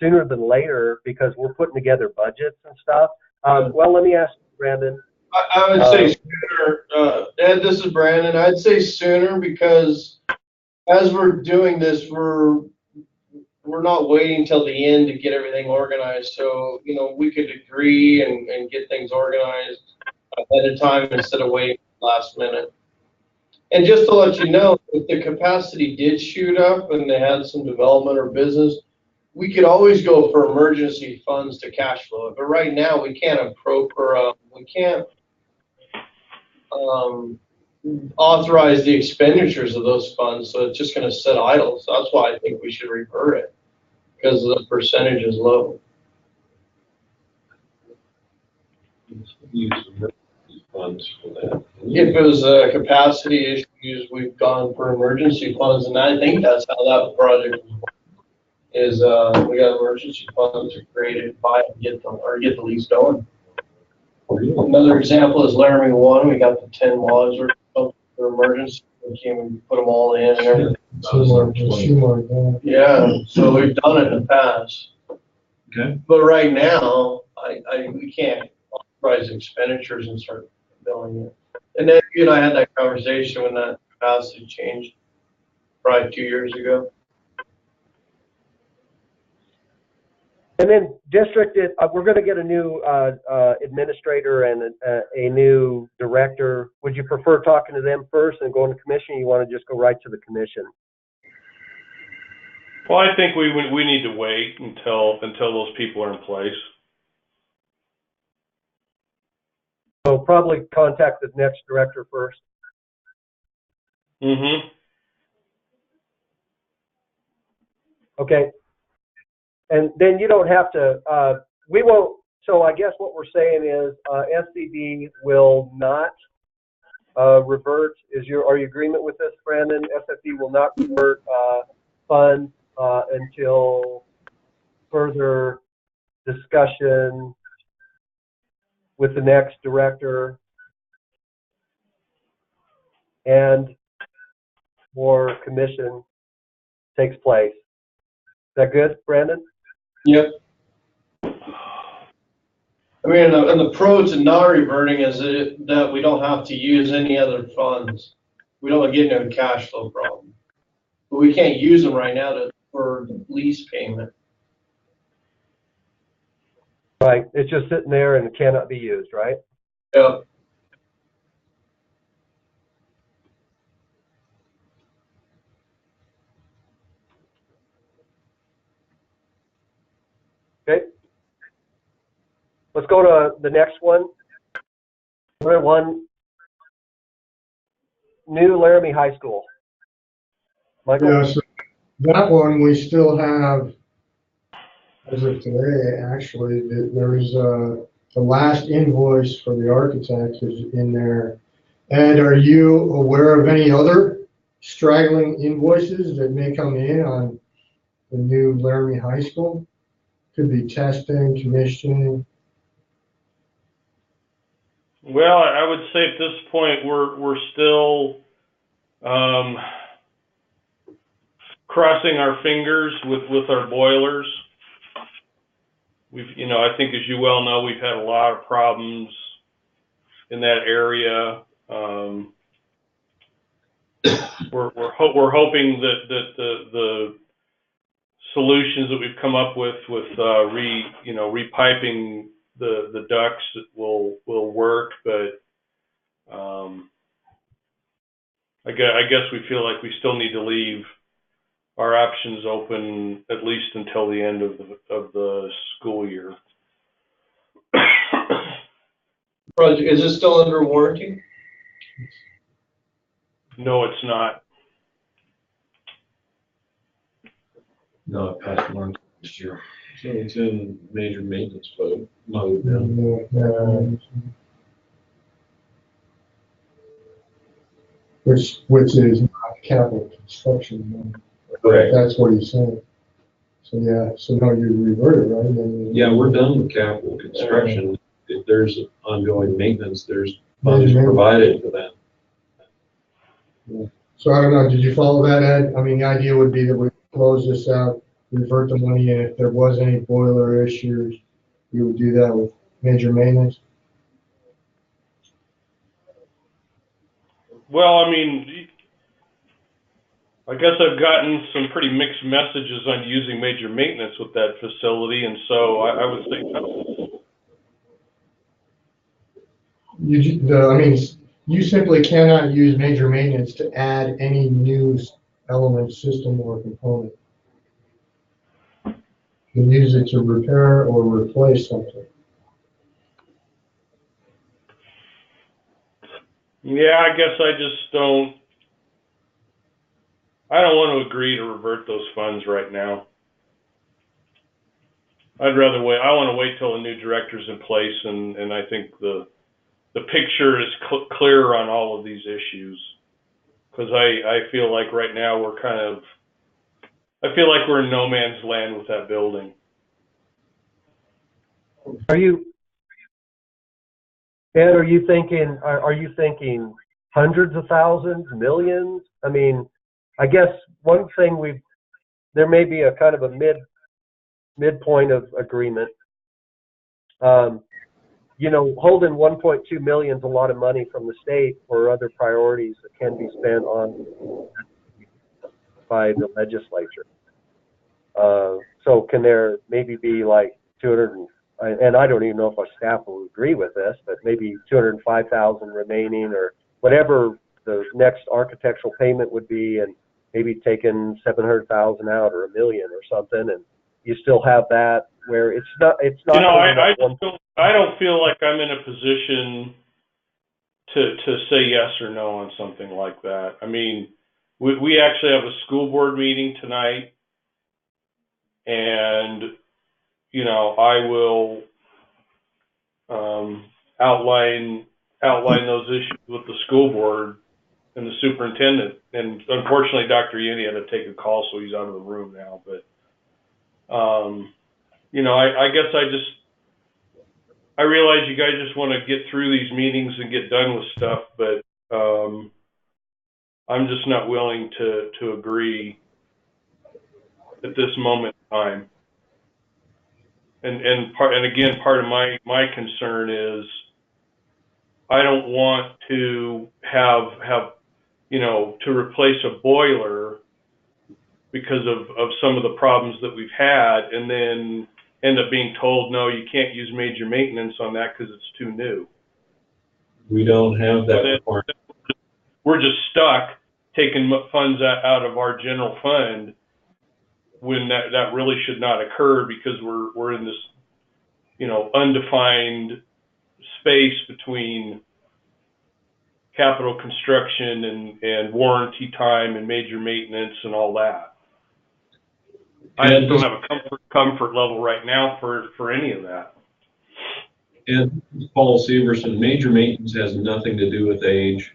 sooner than later, because we're putting together budgets and stuff. Well, let me ask Brandon.
I would say sooner. Ed, this is Brandon. I'd say sooner, because as we're doing this, we're not waiting till the end to get everything organized. So, we could agree and get things organized ahead of time instead of waiting last minute. And just to let you know, if the capacity did shoot up and they had some development or business, we could always go for emergency funds to cash flow. But right now, we can't authorize the expenditures of those funds, so it's just going to sit idle. So that's why I think we should revert it, because the percentage is low.
Use emergency funds for that.
If it was capacity issues, we've gone for emergency funds, and I think that's how that project is. We got emergency funds created by get the lease going. Another example is ALB01. We got the 10 modules for emergency. We came and put them all in and everything. Yeah, so we've done it in the past.
Okay.
But right now, we can't authorize expenditures and start billing it. And then you and I had that conversation when that capacity changed probably 2 years ago.
And then district, we're going to get a new administrator and a new director. Would you prefer talking to them first and going to commission? Or you want to just go right to the commission?
Well, I think we need to wait until those people are in place.
So probably contact the next director first.
Mm-hmm.
Okay. And then you don't have to, we won't, so I guess what we're saying is SCD will not revert. Are you agreement with this, Brandon? SFD will not revert funds until further discussion with the next director and or commission takes place. Is that good, Brandon?
Yep. I mean, and the pro to not reverting is that we don't have to use any other funds. We don't get into a cash flow problem. But we can't use them right now for the lease payment.
Right. It's just sitting there and cannot be used, right?
Yep.
Okay. Let's go to the next one. One, new Laramie High School. Michael?
Yeah, so that one we still have, as of today, actually, there is the last invoice for the architect is in there. And are you aware of any other straggling invoices that may come in on the new Laramie High School? Could be testing, commissioning.
Well, I would say at this point we're still crossing our fingers with our boilers. I think as you well know, we've had a lot of problems in that area. We're hoping that the solutions that we've come up with repiping the ducts will work, but I guess we feel like we still need to leave our options open at least until the end of the school year.
Project, is it still under warranty?
No, it's not.
No, it passed warranty this year.
So it's in major maintenance mode now.
Which is not capital construction.
Correct.
That's what he's saying. So yeah, so now you revert it, right? And
Yeah, we're done with capital construction. If there's ongoing maintenance, there's funds provided for that.
Yeah. So I don't know, did you follow that, Ed? I mean, the idea would be that we close this out, revert the money, and if there was any boiler issues, we would do that with major maintenance.
Well, I mean, I guess I've gotten some pretty mixed messages on using major maintenance with that facility, and so I would say no.
You simply cannot use major maintenance to add any new element, system, or component. You can use it to repair or replace something.
Yeah, I guess I just don't want to agree to revert those funds right now. I'd rather wait. I want to wait till a new director's in place, and I think the picture is clearer on all of these issues. Because I feel like right now I feel like we're in no man's land with that building.
Are you thinking hundreds of thousands, millions? I mean, I guess one thing there may be a kind of a midpoint of agreement. Holding 1.2 million is a lot of money from the state for other priorities that can be spent on by the legislature. So can there maybe be like 200, and I don't even know if our staff will agree with this, but maybe 205,000 remaining, or whatever the next architectural payment would be, and maybe taking 700,000 out or $1 million or something, and you still have that where it's not.
You know, I don't feel like I'm in a position to say yes or no on something like that. I mean, we actually have a school board meeting tonight, and you know, I will outline those issues with the school board and the superintendent. And unfortunately, Dr. Uni had to take a call, so he's out of the room now. But you know, I guess I realize you guys just want to get through these meetings and get done with stuff, but I'm just not willing to agree at this moment in time. And again, part of my concern is I don't want to have you know, to replace a boiler because of some of the problems that we've had, and then end up being told, no, you can't use major maintenance on that because it's too new.
We don't have that requirement.
We're just stuck taking funds out of our general fund when that really should not occur, because we're in this, you know, undefined space between capital construction and warranty time and major maintenance and all that. I just don't have a comfort level right now for any of that.
And Paul Severson, major maintenance has nothing to do with age.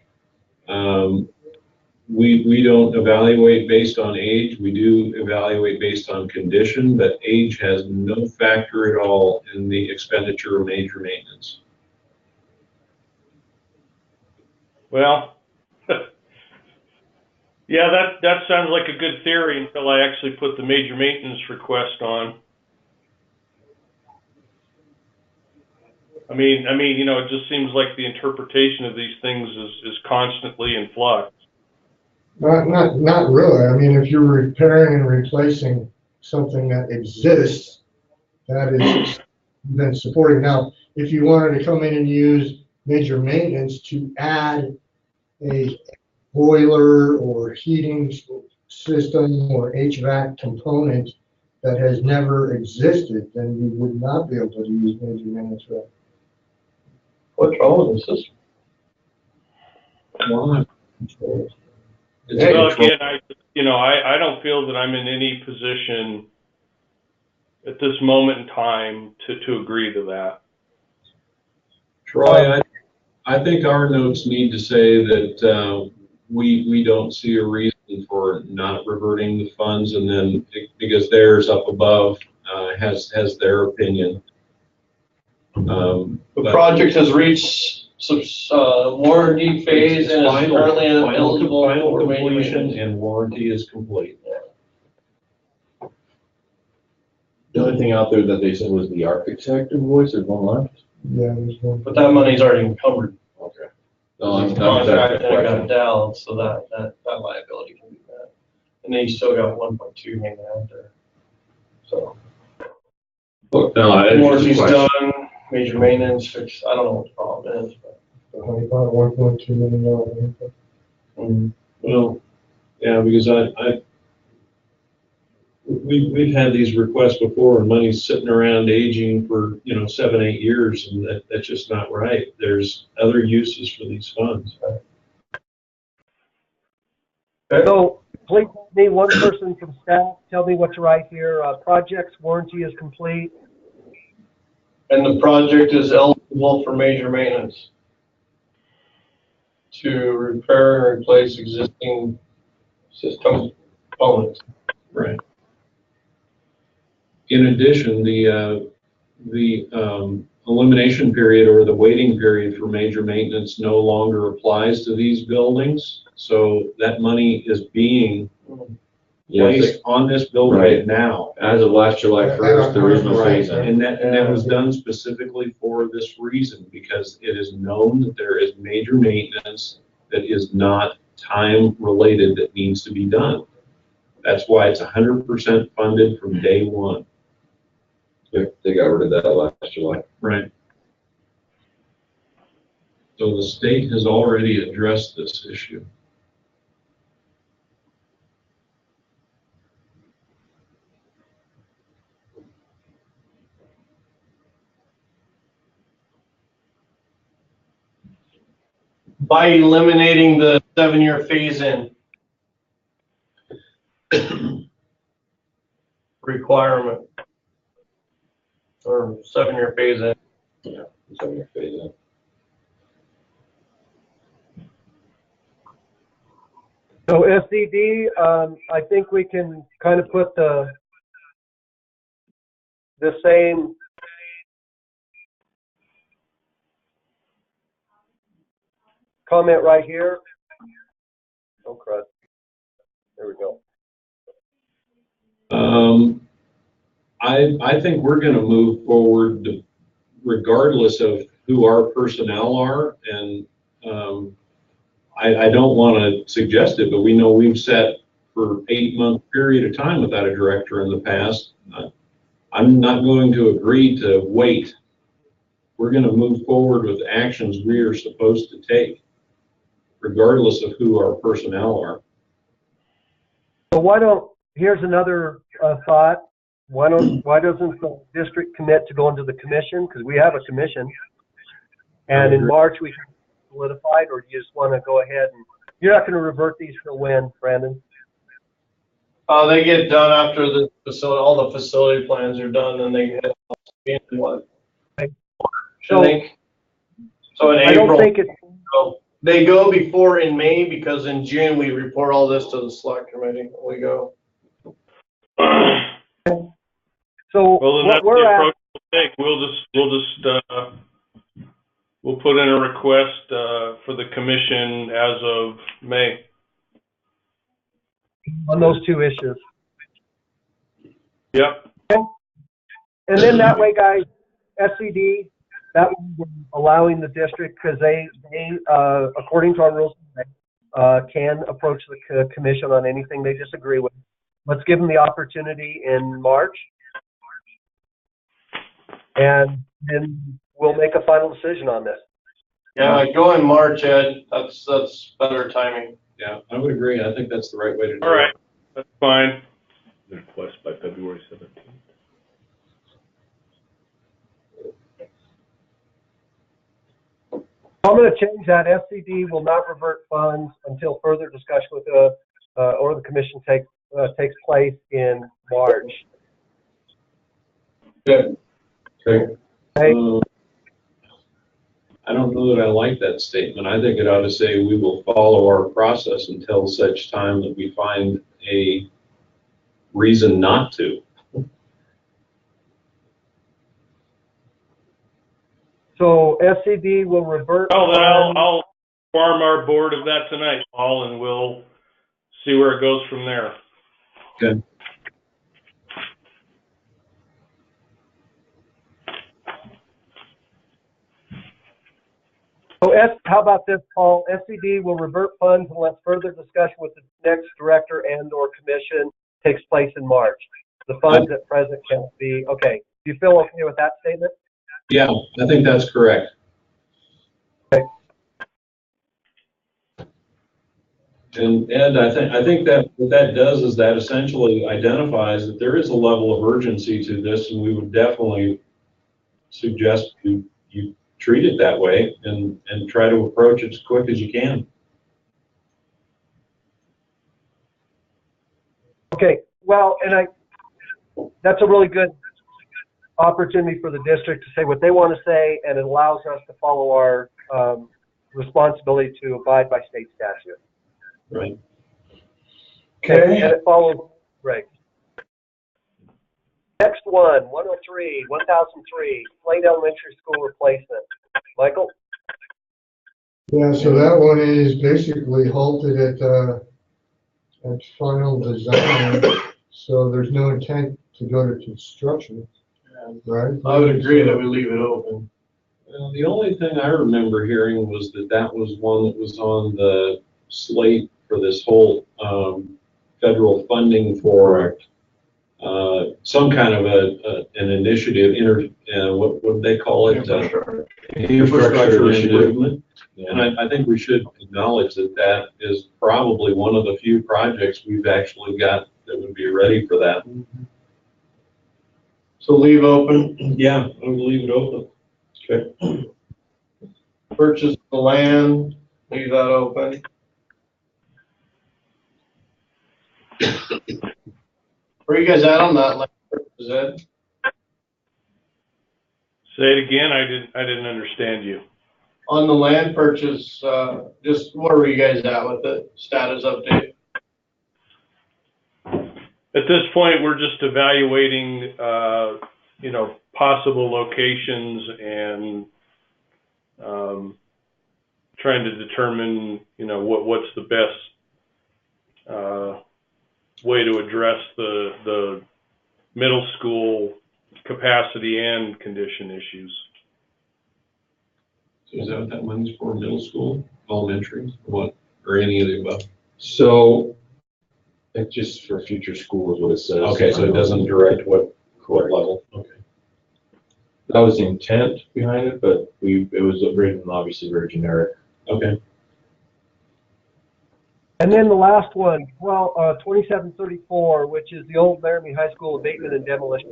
We don't evaluate based on age. We do evaluate based on condition, but age has no factor at all in the expenditure of major maintenance.
Well, yeah, that sounds like a good theory until I actually put the major maintenance request on. I mean, you know, it just seems like the interpretation of these things is constantly in flux.
Not really. I mean, if you're repairing and replacing something that exists, that is then supporting. Now, if you wanted to come in and use major maintenance to add a boiler or heating system or HVAC component that has never existed, then you would not be able to use major maintenance for that.
What's wrong with the system?
Well,
Again, I don't feel that I'm in any position at this moment in time to agree to that.
Troy, I think our notes need to say that we don't see a reason for not reverting the funds, and then because theirs up above has their opinion.
The project has reached some warranty phase and is currently eligible for
completion, and warranty is complete.
The only thing out there that they said was the architect invoice. There's one left.
Yeah, there's one.
But that money's already encumbered.
Okay. No, I'm
Contract that got down, so that liability can be met. And then you still got 1.2 hanging out there. So. Warranty's done, major maintenance fixed. I don't know what the problem is, but.
About $1.2 million.
Well, yeah, because we've had these requests before, and money's sitting around aging for 7-8 years, and that's just not right. There's other uses for these funds.
So please, me, one person from staff, tell me what's right here. Project's warranty is complete.
And the project is eligible for major maintenance to repair and replace existing system components.
Right. In addition, the elimination period or the waiting period for major maintenance no longer applies to these buildings. So that money is being placed on this building now.
As of last July 1st, there is no phase in.
And that was done specifically for this reason, because it is known that there is major maintenance that is not time related that needs to be done. That's why it's 100% funded from day one.
Yep, they got rid of that last July.
Right. So the state has already addressed this issue.
By eliminating the 7-year phase-in requirement. Or 7-year phase-in.
Yeah, 7-year phase in.
So SCD, I think we can kind of put the same comment right here. Oh crud. There we go.
I think we're going to move forward regardless of who our personnel are, and I don't want to suggest it, but we know we've sat for 8-month period of time without a director in the past. I'm not going to agree to wait. We're going to move forward with actions we are supposed to take, regardless of who our personnel are.
So here's another thought. Why doesn't the district commit to going to the commission? Because we have a commission. And in March we can solidify it, or do you just want to go ahead and, you're not going to revert these for when, Brandon?
They get done after the facility, all the facility plans are done, and they get in what?
So,
I think. So in
I
April.
don't think it's,
They go before in May, because in June we report all this to the select committee. We go.
so
Well, then
what
that's
we're
the
at,
approach we'll take. We'll put in a request for the commission as of May.
on those two issues.
Yep.
And then that way, guys, SCD, that we're allowing the district, because they according to our rules, can approach the commission on anything they disagree with. Let's give them the opportunity in March, and then we'll make a final decision on this.
Yeah, go in March, Ed. That's better timing.
Yeah, I would agree. I think that's the right way to do it.
All right. That's fine.
Request by February 17th.
I'm going to change that. SCD will not revert funds until further discussion with or the commission takes place in March.
Good.
Okay.
I don't know that I like that statement. I think it ought to say we will follow our process until such time that we find a reason not to.
So SCD will revert.
Oh, then I'll inform our board of that tonight, Paul, and we'll see where it goes from there.
Good.
So how about this, Paul? SCD will revert funds unless further discussion with the next director and/or commission takes place in March. The funds at present can't be. Okay. Do you feel okay with that statement?
Yeah, I think that's correct.
Okay.
And I think that what that does is that essentially identifies that there is a level of urgency to this, and we would definitely suggest you treat it that way and try to approach it as quick as you can.
Okay. Well, and that's a really good opportunity for the district to say what they want to say, and it allows us to follow our responsibility to abide by state statute.
Right.
Okay.
And it follows, right. Next one, 103, 1003, Plain Elementary School replacement. Michael?
Yeah, so that one is basically halted at final design, so there's no intent to go to construction, right?
I would agree that we leave it open.
The only thing I remember hearing was that was one that was on the slate for this whole federal funding for some kind of an initiative, what would they call it? Infrastructure improvement. And I think we should acknowledge that that is probably one of the few projects we've actually got that would be ready for that.
So leave open,
Yeah, I would leave it open.
Okay.
purchase the land, leave that open. Where are you guys at on that land purchase, Ed?
Say it again. I didn't understand you.
On the land purchase, just where were you guys at with it? Status update?
At this point, we're just evaluating, possible locations and trying to determine, what's the best way to address the middle school capacity and condition issues.
So is that what that one's for, middle school, elementary, what, or any of the above?
So it's just for future school is what it says.
Okay, so it doesn't direct what level? Okay.
That was the intent behind it, but it was written obviously very generic.
Okay.
And then the last one, 2734, which is the old Laramie High School abatement and demolition.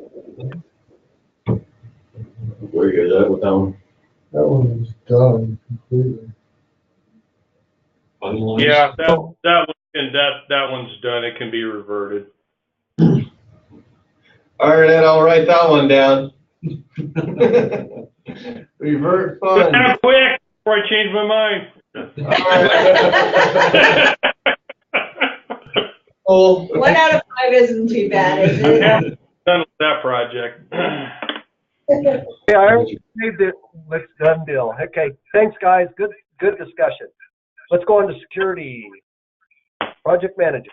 Where you guys at with that one?
That one is done completely.
Finalized?
Yeah, that one's done. It can be reverted.
All right, Ed, I'll write that one down. Revert fund.
Not quick before I change my mind.
All right. Oh,
1 out of 5 isn't too bad, is it?
Done with that project.
Yeah, I already saved it. Let's done deal. Okay, thanks guys. Good discussion. Let's go on to security. Project manager.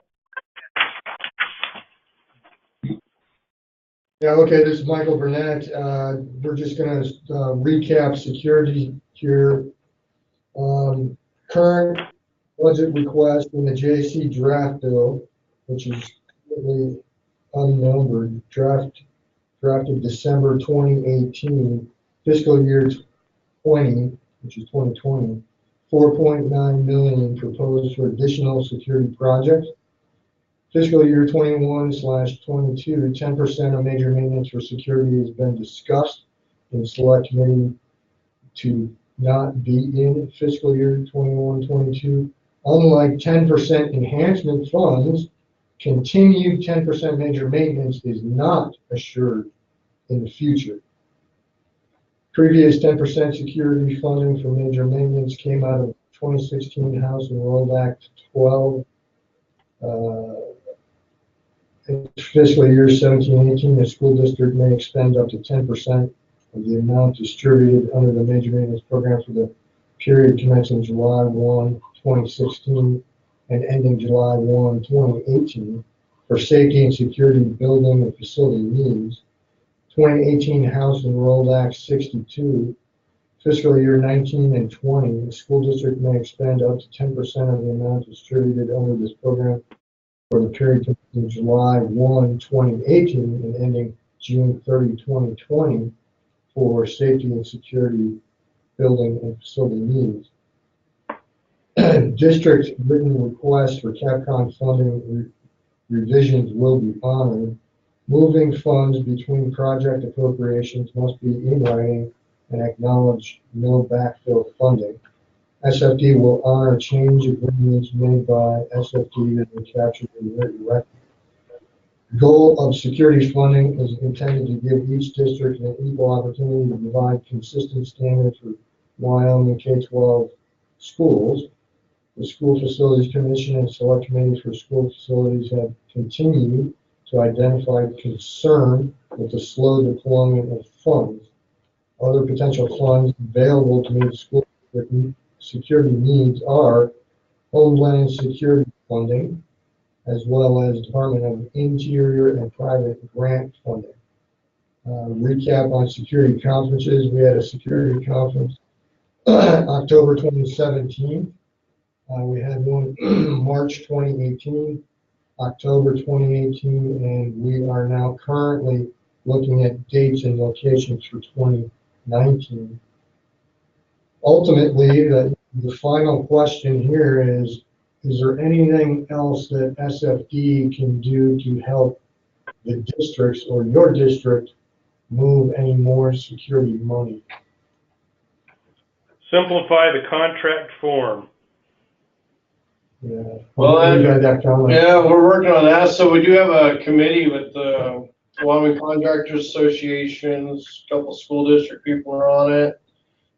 Yeah, okay, this is Michael Burnett. We're just gonna recap security here. Current budget request in the JC draft bill, which is completely unnumbered, drafted December 2018, fiscal year 20, which is 2020, 4.9 million proposed for additional security projects. Fiscal year 21/22, 10% of major maintenance for security has been discussed in select committee to not be in fiscal year 21/22. Unlike 10% enhancement funds, continued 10% major maintenance is not assured in the future. Previous 10% security funding for major maintenance came out of 2016 House Enrolled Act 12. In fiscal year 17/18, the school district may expend up to 10% of the amount distributed under the major maintenance program for the period commencing July 1, 2016 and ending July 1, 2018 for safety and security building and facility needs. 2018 House Enrolled Act 62, fiscal year 19 and 20, the school district may expend up to 10% of the amount distributed under this program for the period commencing July 1, 2018 and ending June 30, 2020 for safety and security building and facility needs. District written requests for CAPCON funding revisions will be honored. Moving funds between project appropriations must be in writing and acknowledge no backfill funding. SFD will honor change agreements made by SFD that are captured in written record. The goal of security funding is intended to give each district an equal opportunity to provide consistent standards for Wyoming K-12 schools. The School Facilities Commission and Select Committees for School Facilities have continued to identify concern with the slow deployment of funds. Other potential funds available to meet school security needs are Homeland Security funding, as well as Department of Interior and private grant funding. Recap on security conferences. We had a security conference October 2017. We had one March 2018. October 2018, and we are now currently looking at dates and locations for 2019. Ultimately, the final question here is there anything else that SFD can do to help the districts or your district move any more security money?
Simplify the contract form.
Yeah.
Well,
You got that comment?
Yeah, we're working on that. So we do have a committee with the Wyoming Contractors Associations, a couple school district people are on it.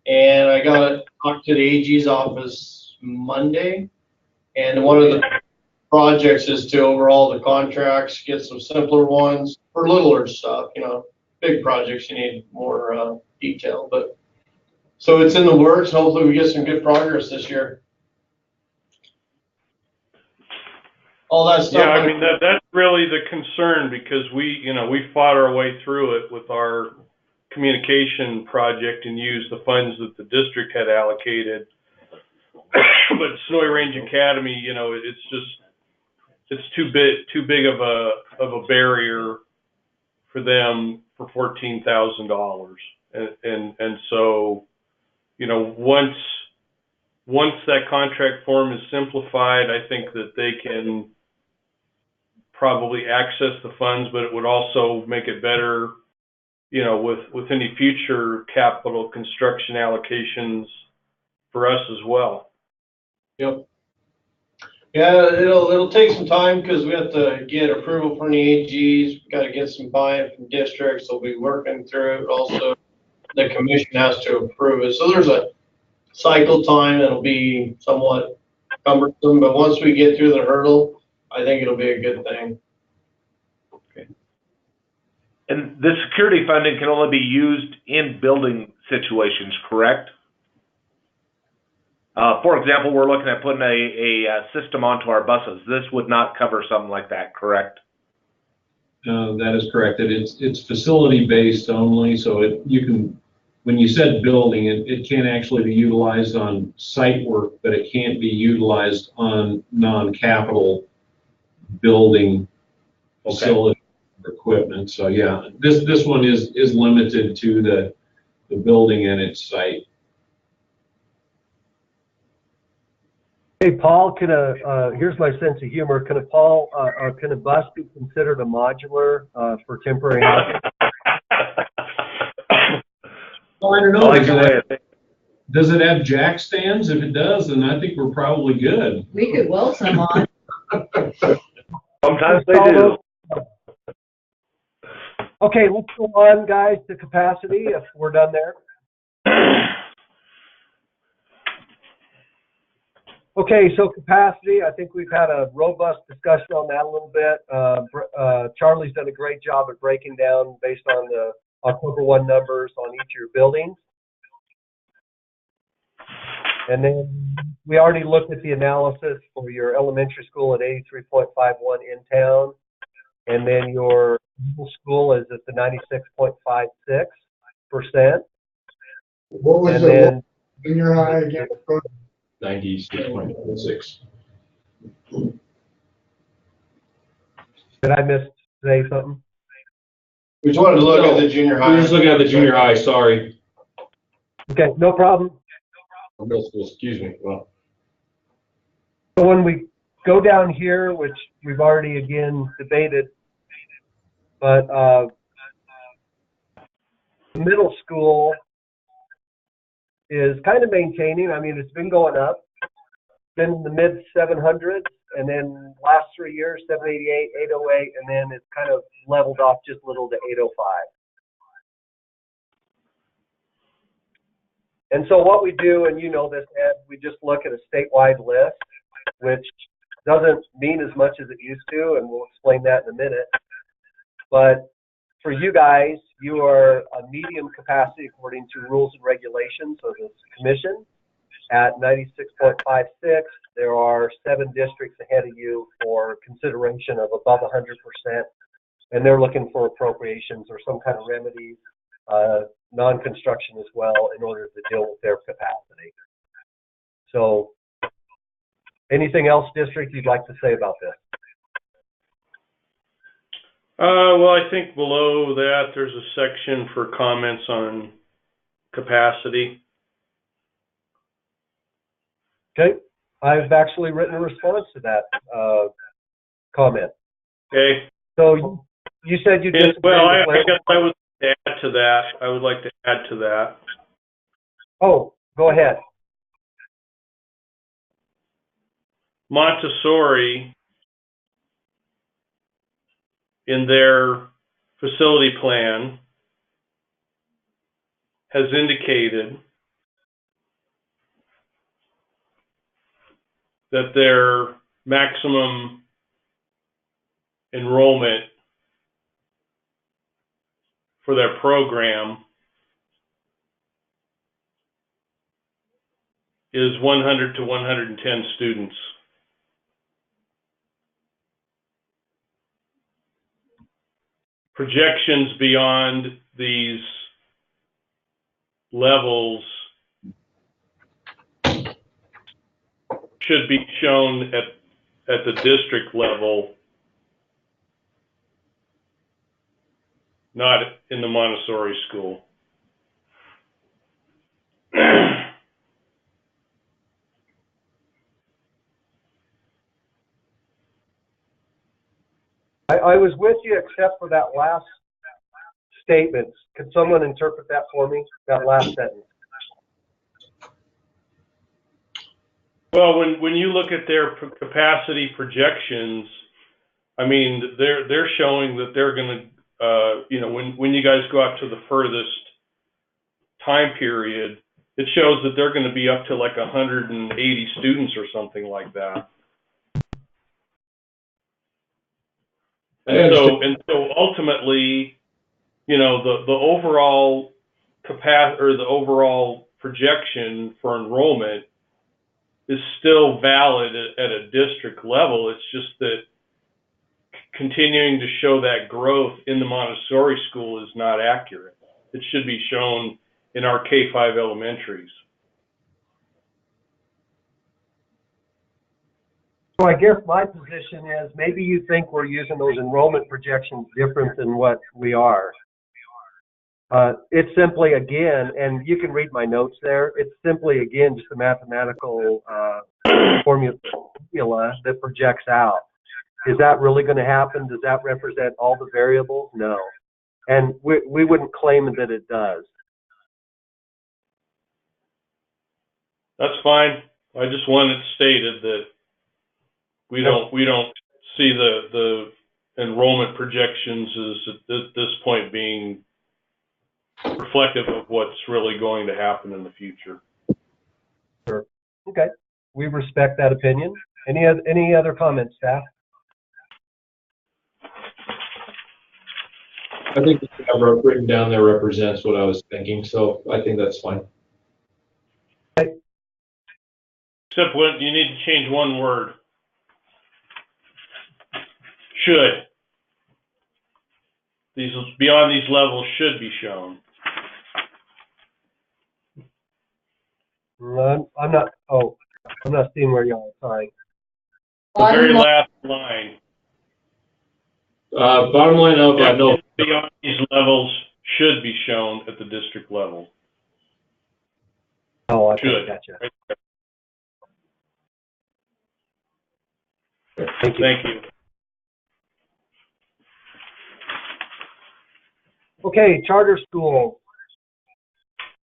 And I got to talk to the AG's office Monday. And one of the projects is to overhaul the contracts, get some simpler ones for littler stuff, you know. Big projects, you need more detail, but so it's in the works. Hopefully we get some good progress this year. All that stuff.
Yeah, I mean, that's really the concern because we fought our way through it with our communication project and used the funds that the district had allocated. But Snowy Range Academy, it's too big of a barrier for them for $14,000. And so, once that contract form is simplified, I think that they can probably access the funds, but it would also make it better, with any future capital construction allocations for us as well.
Yep. Yeah, it'll take some time because we have to get approval from the AGs. We got to get some buy-in from districts. They'll be working through it. Also, the commission has to approve it. So there's a cycle time that'll be somewhat cumbersome, but once we get through the hurdle, I think it'll be a good thing.
Okay. And this security funding can only be used in building situations, correct? For example, we're looking at putting a system onto our buses. This would not cover something like that, correct?
That is correct. It's facility based only, so you can, when you said building, it can actually be utilized on site work, but it can't be utilized on non-capital building facility equipment. So yeah, this one is limited to the building and its site.
Hey, Paul, here's my sense of humor. Can a bus be considered a modular for temporary housing?
Well, I don't know. Does it have jack stands? If it does, then I think we're probably good.
We could weld some on.
Sometimes they do.
Okay, let's go on, guys, to capacity if we're done there. Okay, so capacity, I think we've had a robust discussion on that a little bit. Charlie's done a great job at breaking down based on the October 1 numbers on each of your buildings. And then we already looked at the analysis for your elementary school at 83.51 in town. And then your middle school is at the 96.56%.
What was the junior high again?
96.6.
Did I say something?
We just wanted to look at the junior high.
We're just looking at the junior high, sorry.
Okay, no problem.
Excuse me. Well,
So when we go down here, which we've already again debated, but middle school is kind of maintaining. I mean, it's been going up, been in the mid 700s, and then last 3 years, 788, 808, and then it's kind of leveled off just a little to 805. And so what we do, and you know this, Ed, we just look at a statewide list, which doesn't mean as much as it used to, and we'll explain that in a minute. But for you guys, you are a medium capacity according to rules and regulations of the commission at 96.56. There are 7 districts ahead of you for consideration of above 100%, and they're looking for appropriations or some kind of remedies, non-construction as well, in order to deal with their capacity. So anything else, district, you'd like to say about this?
Well, I think below that, there's a section for comments on capacity.
Okay, I've actually written a response to that comment.
Okay.
So you said you disagree
Well, I
with
guess I would add to that. I would like to add to that.
Oh, go ahead.
Montessori, in their facility plan, has indicated that their maximum enrollment for their program is 100 to 110 students. Projections beyond these levels should be shown at the district level, not in the Montessori school.
I was with you except for that last statement. Could someone interpret that for me? That last sentence.
Well, when you look at their capacity projections, I mean, they're showing that they're going to, when you guys go out to the furthest time period, it shows that they're going to be up to like 180 students or something like that. And so ultimately, the overall capacity or the overall projection for enrollment is still valid at a district level. It's just that continuing to show that growth in the Montessori school is not accurate. It should be shown in our K-5 elementaries.
So I guess my position is maybe you think we're using those enrollment projections different than what we are. It's simply, again, and you can read my notes there, it's simply, again, just a mathematical formula that projects out. Is that really going to happen? Does that represent all the variables? No. And we wouldn't claim that it does.
That's fine. I just wanted stated that we don't see the enrollment projections as at this point being reflective of what's really going to happen in the future.
Sure. Okay. We respect that opinion. Any other comments, staff?
I think the number written down there represents what I was thinking, so I think that's fine.
Except when you need to change one word. Should. These beyond these levels should be shown.
I'm not seeing where you are, sorry.
The very last line.
Bottom line of no.
Beyond these levels should be shown at the district level.
Oh, I
should.
Gotcha.
Right.
Thank you.
Thank you.
Okay, charter school.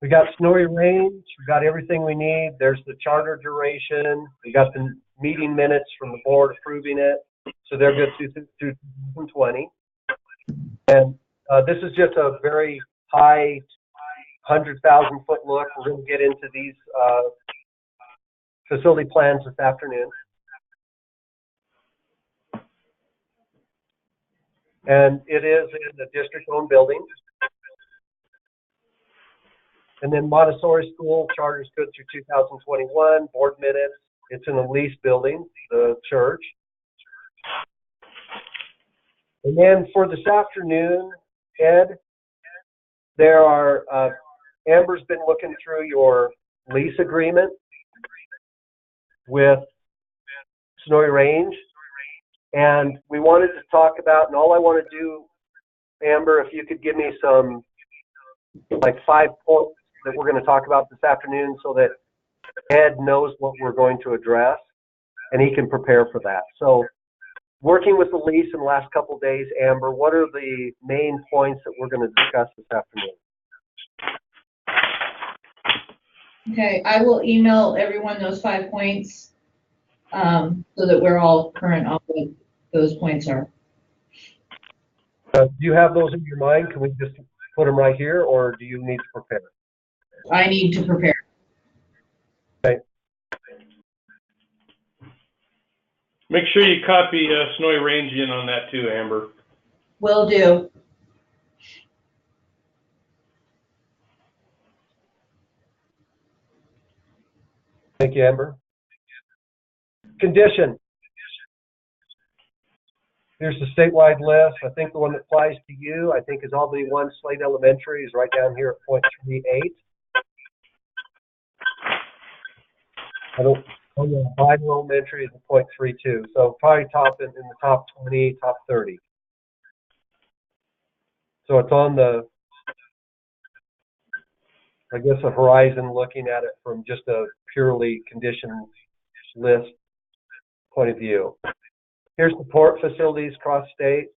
We got Snowy Range. We got everything we need. There's the charter duration. We got the meeting minutes from the board approving it. So they're good through 2020. And this is just a very high 100,000 foot look. We're going to get into these facility plans this afternoon. And it is in the district-owned building. And then Montessori School, charter's good through 2021, board minutes. It's in a leased building, the church. And then for this afternoon, Ed, there are, Amber's been looking through your lease agreement with Snowy Range. And we wanted to talk about, and all I want to do, Amber, if you could give me some, like 5 points that we're going to talk about this afternoon so that Ed knows what we're going to address and he can prepare for that. So working with Elise in the last couple of days, Amber, what are the main points that we're going to discuss this afternoon?
Okay, I will email everyone those 5 points so that we're all current on what those points are.
Do you have those in your mind? Can we just put them right here, or do you need to prepare?
I need to prepare.
Okay.
Make sure you copy Snowy Range in on that too, Amber.
Will do.
Thank you, Amber. Condition. Here's the statewide list. I think the one that applies to you, I think, is ALB01 Slade Elementary, is right down here at 0.38. I don't. Oh yeah, Biden Elementary is at 0.32. So probably top in the top 20, top 30. So it's on the, I guess, a horizon looking at it from just a purely condition list point of view. Here's support facilities cross state.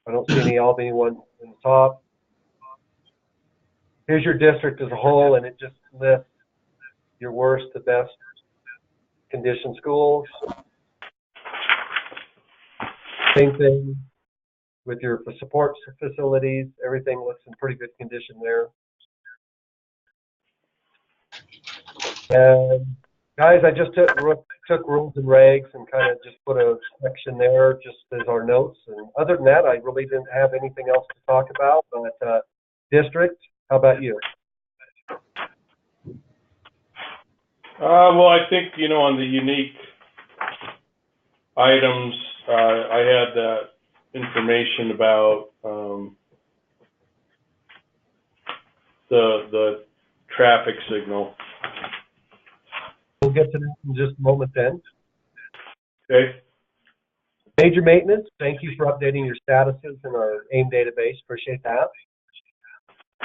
I don't see any ALB01 in the top. Here's your district as a whole, and it just lists your worst to best condition schools. Same thing with your support facilities. Everything looks in pretty good condition there. And guys, I just took rules and regs and kind of just put a section there just as our notes. And other than that, I really didn't have anything else to talk about. But district, how about you?
Well, I think, on the unique items, I had information about the traffic signal.
We'll get to that in just a moment then.
Okay.
Major maintenance, thank you for updating your statuses in our AIM database. Appreciate that.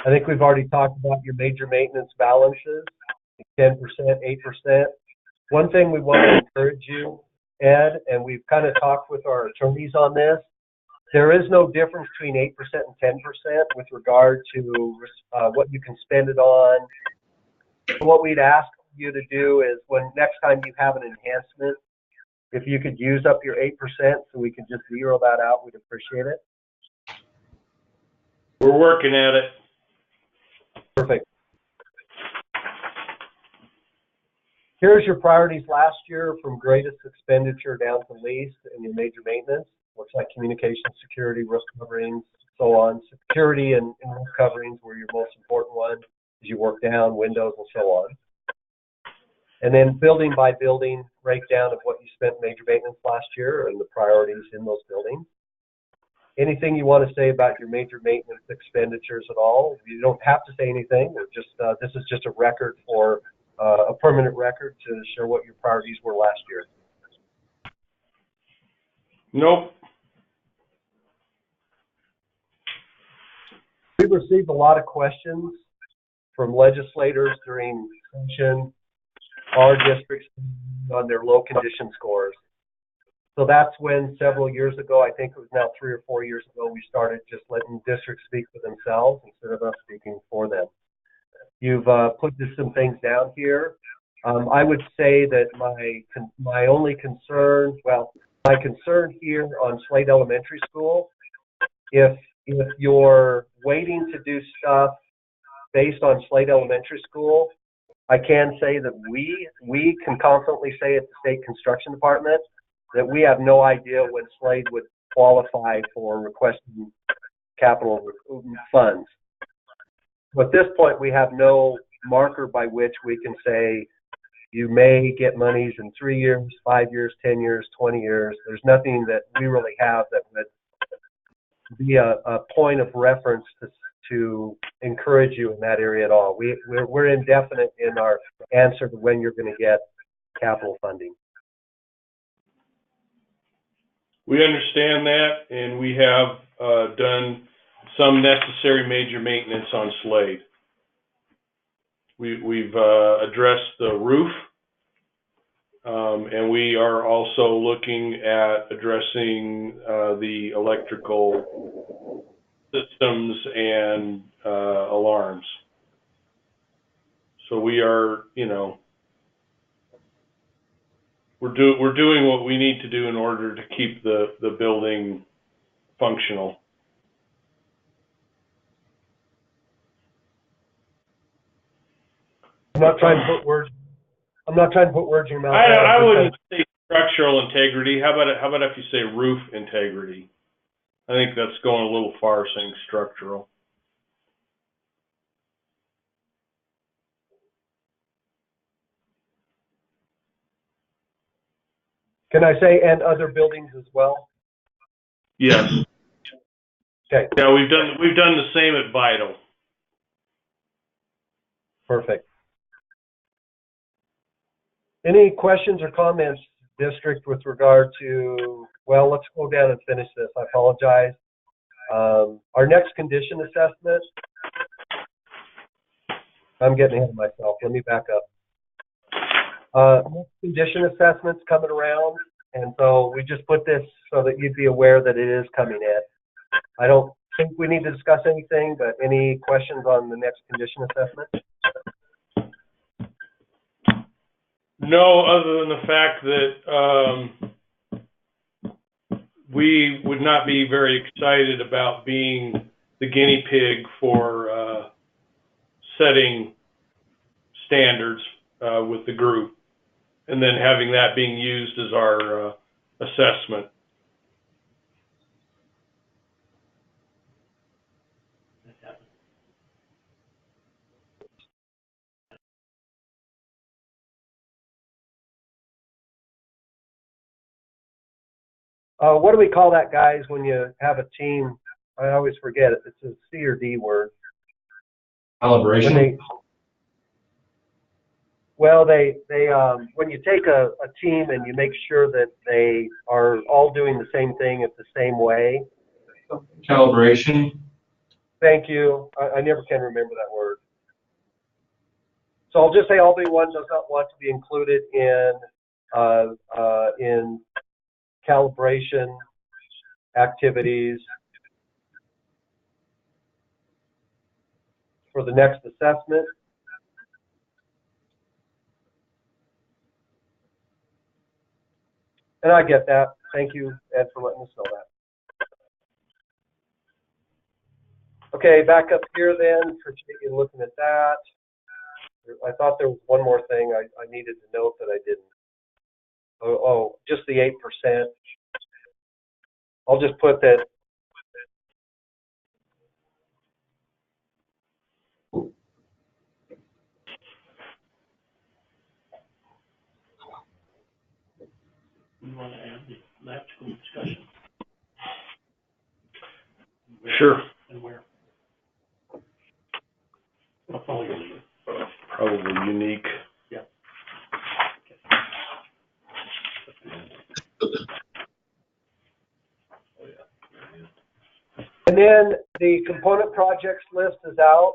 I think we've already talked about your major maintenance balances, 10%, 8%. One thing we want to encourage you, Ed, and we've kind of talked with our attorneys on this, there is no difference between 8% and 10% with regard to what you can spend it on. What we'd ask you to do is when next time you have an enhancement, if you could use up your 8% so we can just zero that out, we'd appreciate it.
We're working at it.
Perfect. Here's your priorities last year from greatest expenditure down to least in your major maintenance. Looks like communication, security, roof coverings, so on. Security and roof coverings were your most important one as you work down, windows and so on. And then building by building, breakdown of what you spent major maintenance last year and the priorities in those buildings. Anything you want to say about your major maintenance expenditures at all? You don't have to say anything. We're just this is just a record for a permanent record to show what your priorities were last year.
Nope.
We've received a lot of questions from legislators during session, our districts on their low condition scores. So that's when several years ago, I think it was now 3 or 4 years ago, we started just letting districts speak for themselves instead of us speaking for them. You've put some things down here. I would say that my only concern, well, my concern here on Slade Elementary School, if you're waiting to do stuff based on Slade Elementary School, I can say that we can confidently say at the State Construction Department that we have no idea when Slade would qualify for requesting capital funds. So at this point, we have no marker by which we can say you may get monies in 3 years, 5 years, 10 years, 20 years. There's nothing that we really have that would be a point of reference to encourage you in that area at all. We're indefinite in our answer to when you're going to get capital funding.
We understand that, and we have done some necessary major maintenance on Slade. We've addressed the roof, and we are also looking at addressing the electrical systems and alarms. So we are, you know, we're doing what we need to do in order to keep the building functional.
I'm not trying to put words in your mouth.
I wouldn't say structural integrity. How about if you say roof integrity? I think that's going a little far saying structural.
Can I say and other buildings as well?
Yes.
Okay.
Yeah, we've done the same at Vital.
Perfect. Any questions or comments, district, with regard to, well, let's go down and finish this. I apologize. Our next condition assessment, I'm getting ahead of myself. Let me back up. Next condition assessment's coming around, and so we just put this so that you'd be aware that it is coming in. I don't think we need to discuss anything, but any questions on the next condition assessment?
No, other than the fact that we would not be very excited about being the guinea pig for setting standards with the group, and then having that being used as our assessment.
What do we call that, guys, when you have a team? I always forget it. It's a C or D word.
Calibration.
When you take a team and you make sure that they are all doing the same thing at the same way.
Calibration.
Thank you. I never can remember that word. So I'll just say ALB01 does not want to be included in calibration activities for the next assessment. And I get that. Thank you, Ed, for letting us know that. Okay, back up here then. Appreciate you looking at that. I thought there was one more thing I needed to note that I didn't. Oh, just the 8%. I'll just put that.
You want to add the lab school discussion?
Sure.
And where? I'll follow your lead.
Probably unique.
Yeah.
And then the component projects list is out.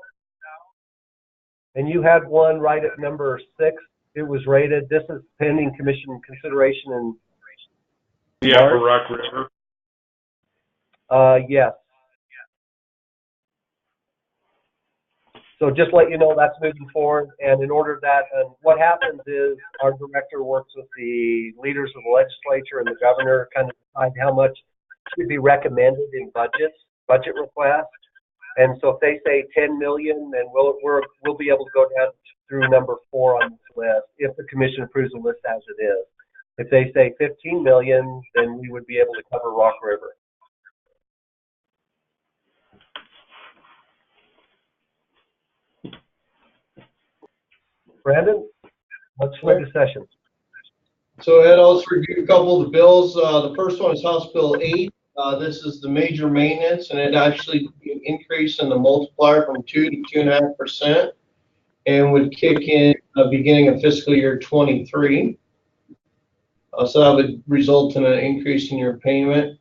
And you had one right at number 6. It was rated. This is pending commission consideration and
Yeah, for Rock River.
yes. So just let you know that's moving forward. And in order that, what happens is our director works with the leaders of the legislature and the governor, kind of decide how much should be recommended in budget requests. And so if they say 10 million, then we'll be able to go down through number 4 on this list if the commission approves the list as it is. If they say 15 million, then we would be able to cover Rock River. Brandon, let's swing the session.
So Ed, I'll just review a couple of the bills. The first one is House Bill 8. This is the major maintenance, and it actually increased in the multiplier from 2 to 2.5%, and would kick in beginning of fiscal year 23. So that would result in an increase in your payment.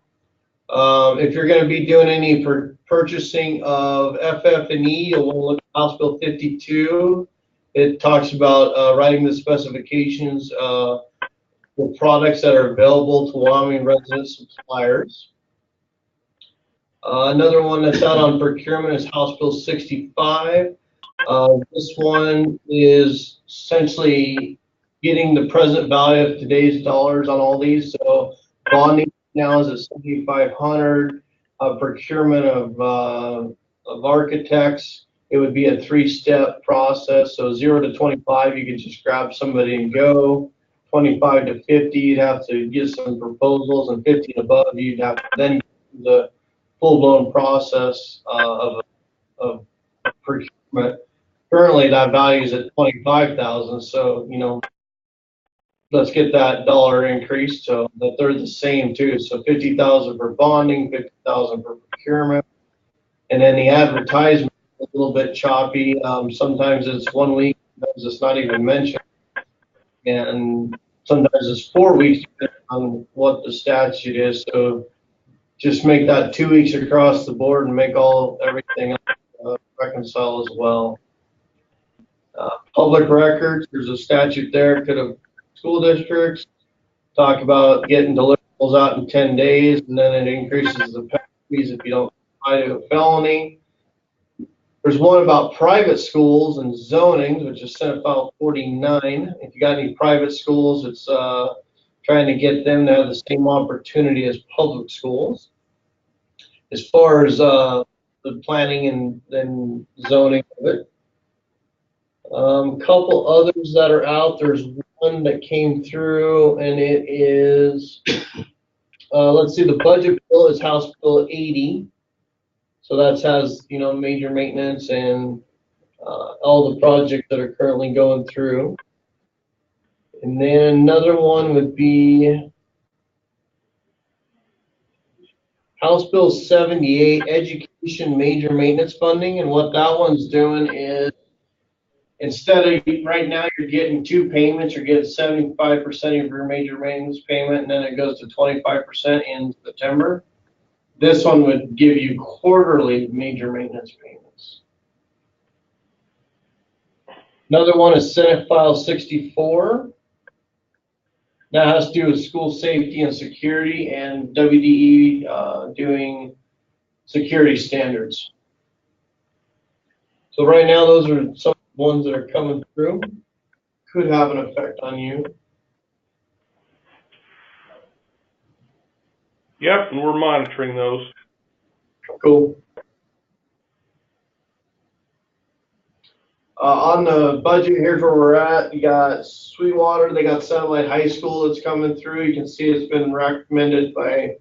If you're going to be doing any purchasing of FF&E, you'll want to look at House Bill 52. It talks about writing the specifications for products that are available to Wyoming resident suppliers. Another one that's out on procurement is House Bill 65. This one is essentially getting the present value of today's dollars on all these. So bonding now is at 7,500. Procurement of architects, it would be a 3-step process. So 0 to 25, you could just grab somebody and go. 25 to 50, you'd have to get some proposals, and 50 and above, you'd have to then do the full-blown process of procurement. Currently, that value is at 25,000. So, you know, let's get that dollar increase so that they're the same too. So 50,000 for bonding, 50,000 for procurement, and then the advertisement is a little bit choppy. Sometimes it's 1 week, sometimes it's not even mentioned, and sometimes it's 4 weeks depending on what the statute is. So just make that 2 weeks across the board and make everything reconcile as well. Public records, there's a statute there. Could have school districts talk about getting deliverables out in 10 days, and then it increases the penalties if you don't apply to a felony. There's one about private schools and zonings, which is Senate File 49. If you got any private schools, it's trying to get them to have the same opportunity as public schools. As far as the planning and then zoning of it. Couple others that are out. There's one that came through, and it is, let's see, the budget bill is House Bill 80. So that has, you know, major maintenance and all the projects that are currently going through. And then another one would be House Bill 78, Education Major Maintenance Funding. And what that one's doing is, instead of right now you're getting 2 payments, you're getting 75% of your major maintenance payment, and then it goes to 25% in September. This one would give you quarterly major maintenance payments. Another one is Senate File 64. That has to do with school safety and security, and WDE doing security standards. So right now, those are some ones that are coming through. Could have an effect on you.
Yep, and we're monitoring those.
Cool. On the budget, here's where we're at. You got Sweetwater, they got Satellite High School that's coming through. You can see it's been recommended by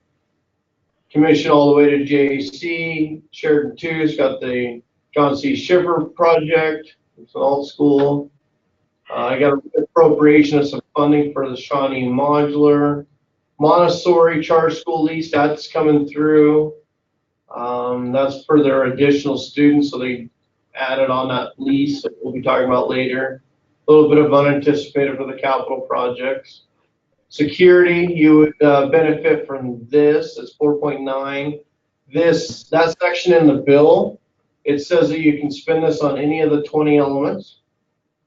commission all the way to JC. Sheridan 2 has got the John C. Schiffer project. It's an old school. I got an appropriation of some funding for the Shawnee Modular. Montessori charter school lease, that's coming through. That's for their additional students, so they added on that lease that we'll be talking about later. A little bit of unanticipated for the capital projects. Security, you would benefit from this. It's 4.9. That section in the bill, it says that you can spend this on any of the 20 elements.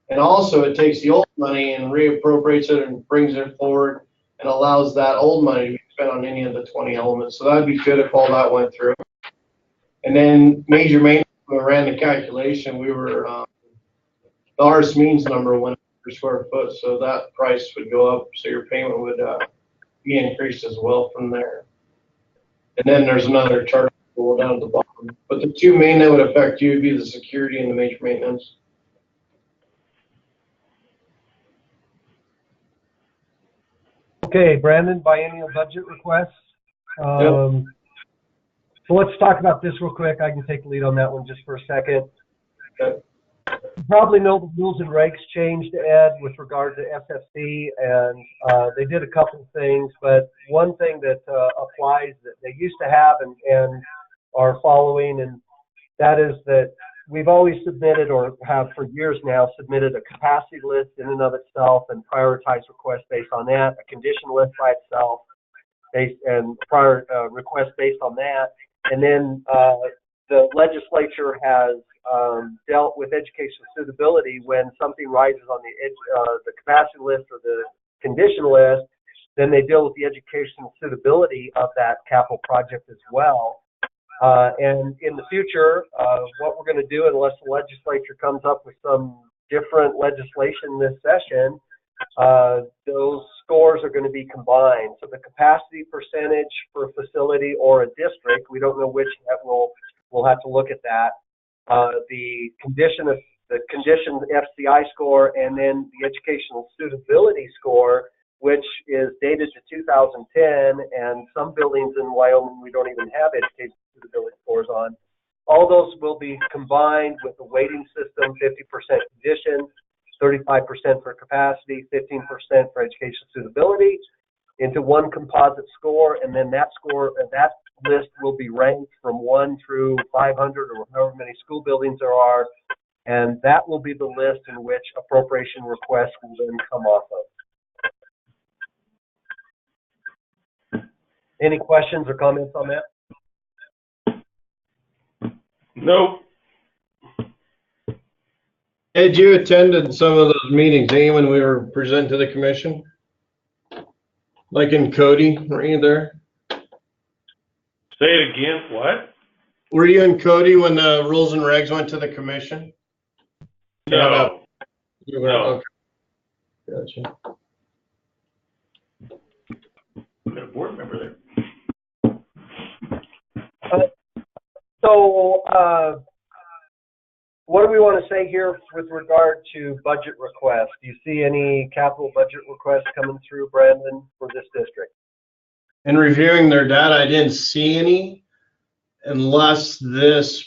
And also it takes the old money and reappropriates it and brings it forward and allows that old money to be spent on any of the 20 elements. So that'd be good if all that went through. And then major maintenance, when we ran the calculation, we were, the RS means number went per square foot, so that price would go up, so your payment would be increased as well from there. And then there's another chart down at the bottom. But the 2 main that would affect you would be the security and the major maintenance.
Okay, Brandon, biennial budget requests. So let's talk about this real quick. I can take the lead on that one just for a second.
Okay.
You probably know the rules and regs changed, Ed, with regard to SFC, and they did a couple of things, but one thing that applies that they used to have and are following, and that is that we've always submitted, or have for years now, submitted a capacity list in and of itself and prioritized requests based on that, a condition list by itself, and prior requests based on that. And then the legislature has dealt with educational suitability when something rises on the capacity list or the condition list. Then they deal with the educational suitability of that capital project as well. And in the future, what we're going to do, unless the legislature comes up with some different legislation this session, those scores are going to be combined. So the capacity percentage for a facility or a district, we don't know which yet, we'll have to look at that. The condition FCI score, and then the educational suitability score, which is dated to 2010, and some buildings in Wyoming we don't even have education suitability scores on. All those will be combined with the weighting system, 50% condition, 35% for capacity, 15% for education suitability, into one composite score, and then that score, that list will be ranked from 1 through 500 or however many school buildings there are, and that will be the list in which appropriation requests will then come off of. Any questions or comments on that?
Nope.
Ed, you attended some of those meetings, eh, when we were presenting to the commission? Like in Cody, were you there?
Say it again. What?
Were you in Cody when the rules and regs went to the commission?
No.
You were,
No.
okay. Gotcha.
We got a board member there.
So, what do we want to say here with regard to budget requests? Do you see any capital budget requests coming through, Brandon, for this district?
In reviewing their data, I didn't see any unless this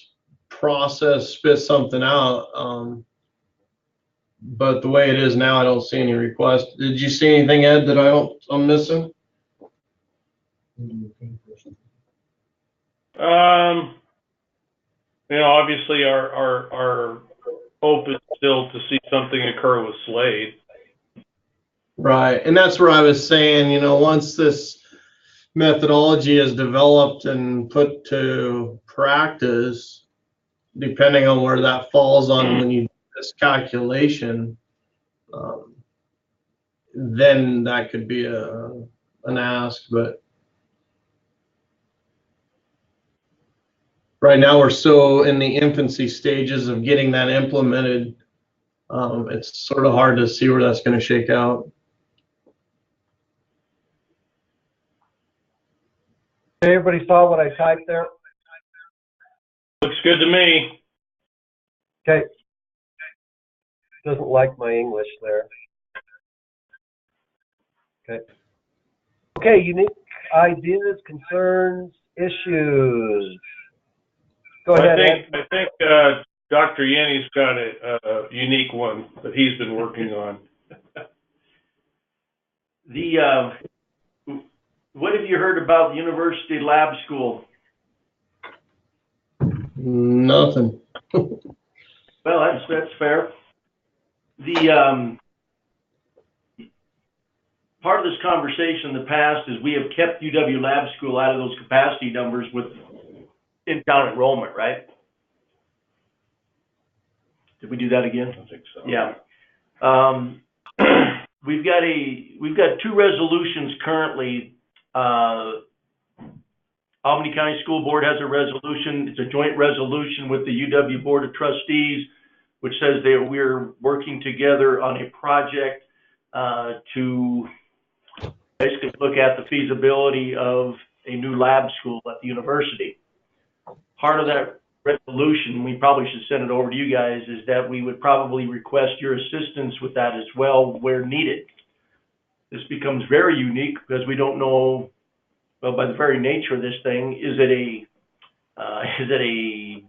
process spits something out. But the way it is now, I don't see any requests. Did you see anything, Ed, that I'm missing?
You know, obviously our hope is still to see something occur with Slade.
Right, and that's where I was saying, you know, once this methodology is developed and put to practice, depending on where that falls on when you do this calculation, then that could be an ask. But right now we're so in the infancy stages of getting that implemented. It's sort of hard to see where that's going to shake out.
Everybody saw what I typed there?
Looks good to me.
Okay. Doesn't like my English there. Okay. Okay, unique ideas, concerns, issues. Go ahead, Ed.
I think Dr. Yenny's got a unique one that he's been working on.
What have you heard about the University Lab School?
Nothing.
Well, that's fair. The part of this conversation in the past is we have kept UW Lab School out of those capacity numbers with in-town enrollment, right? Did we do that again?
I think so.
Yeah. We've got two resolutions currently. Albany County School Board has a resolution. It's a joint resolution with the UW Board of Trustees, which says that we're working together on a project to basically look at the feasibility of a new lab school at the university. Part of that resolution, we probably should send it over to you guys, is that we would probably request your assistance with that as well where needed. This becomes very unique because we don't know, well, by the very nature of this thing, is it a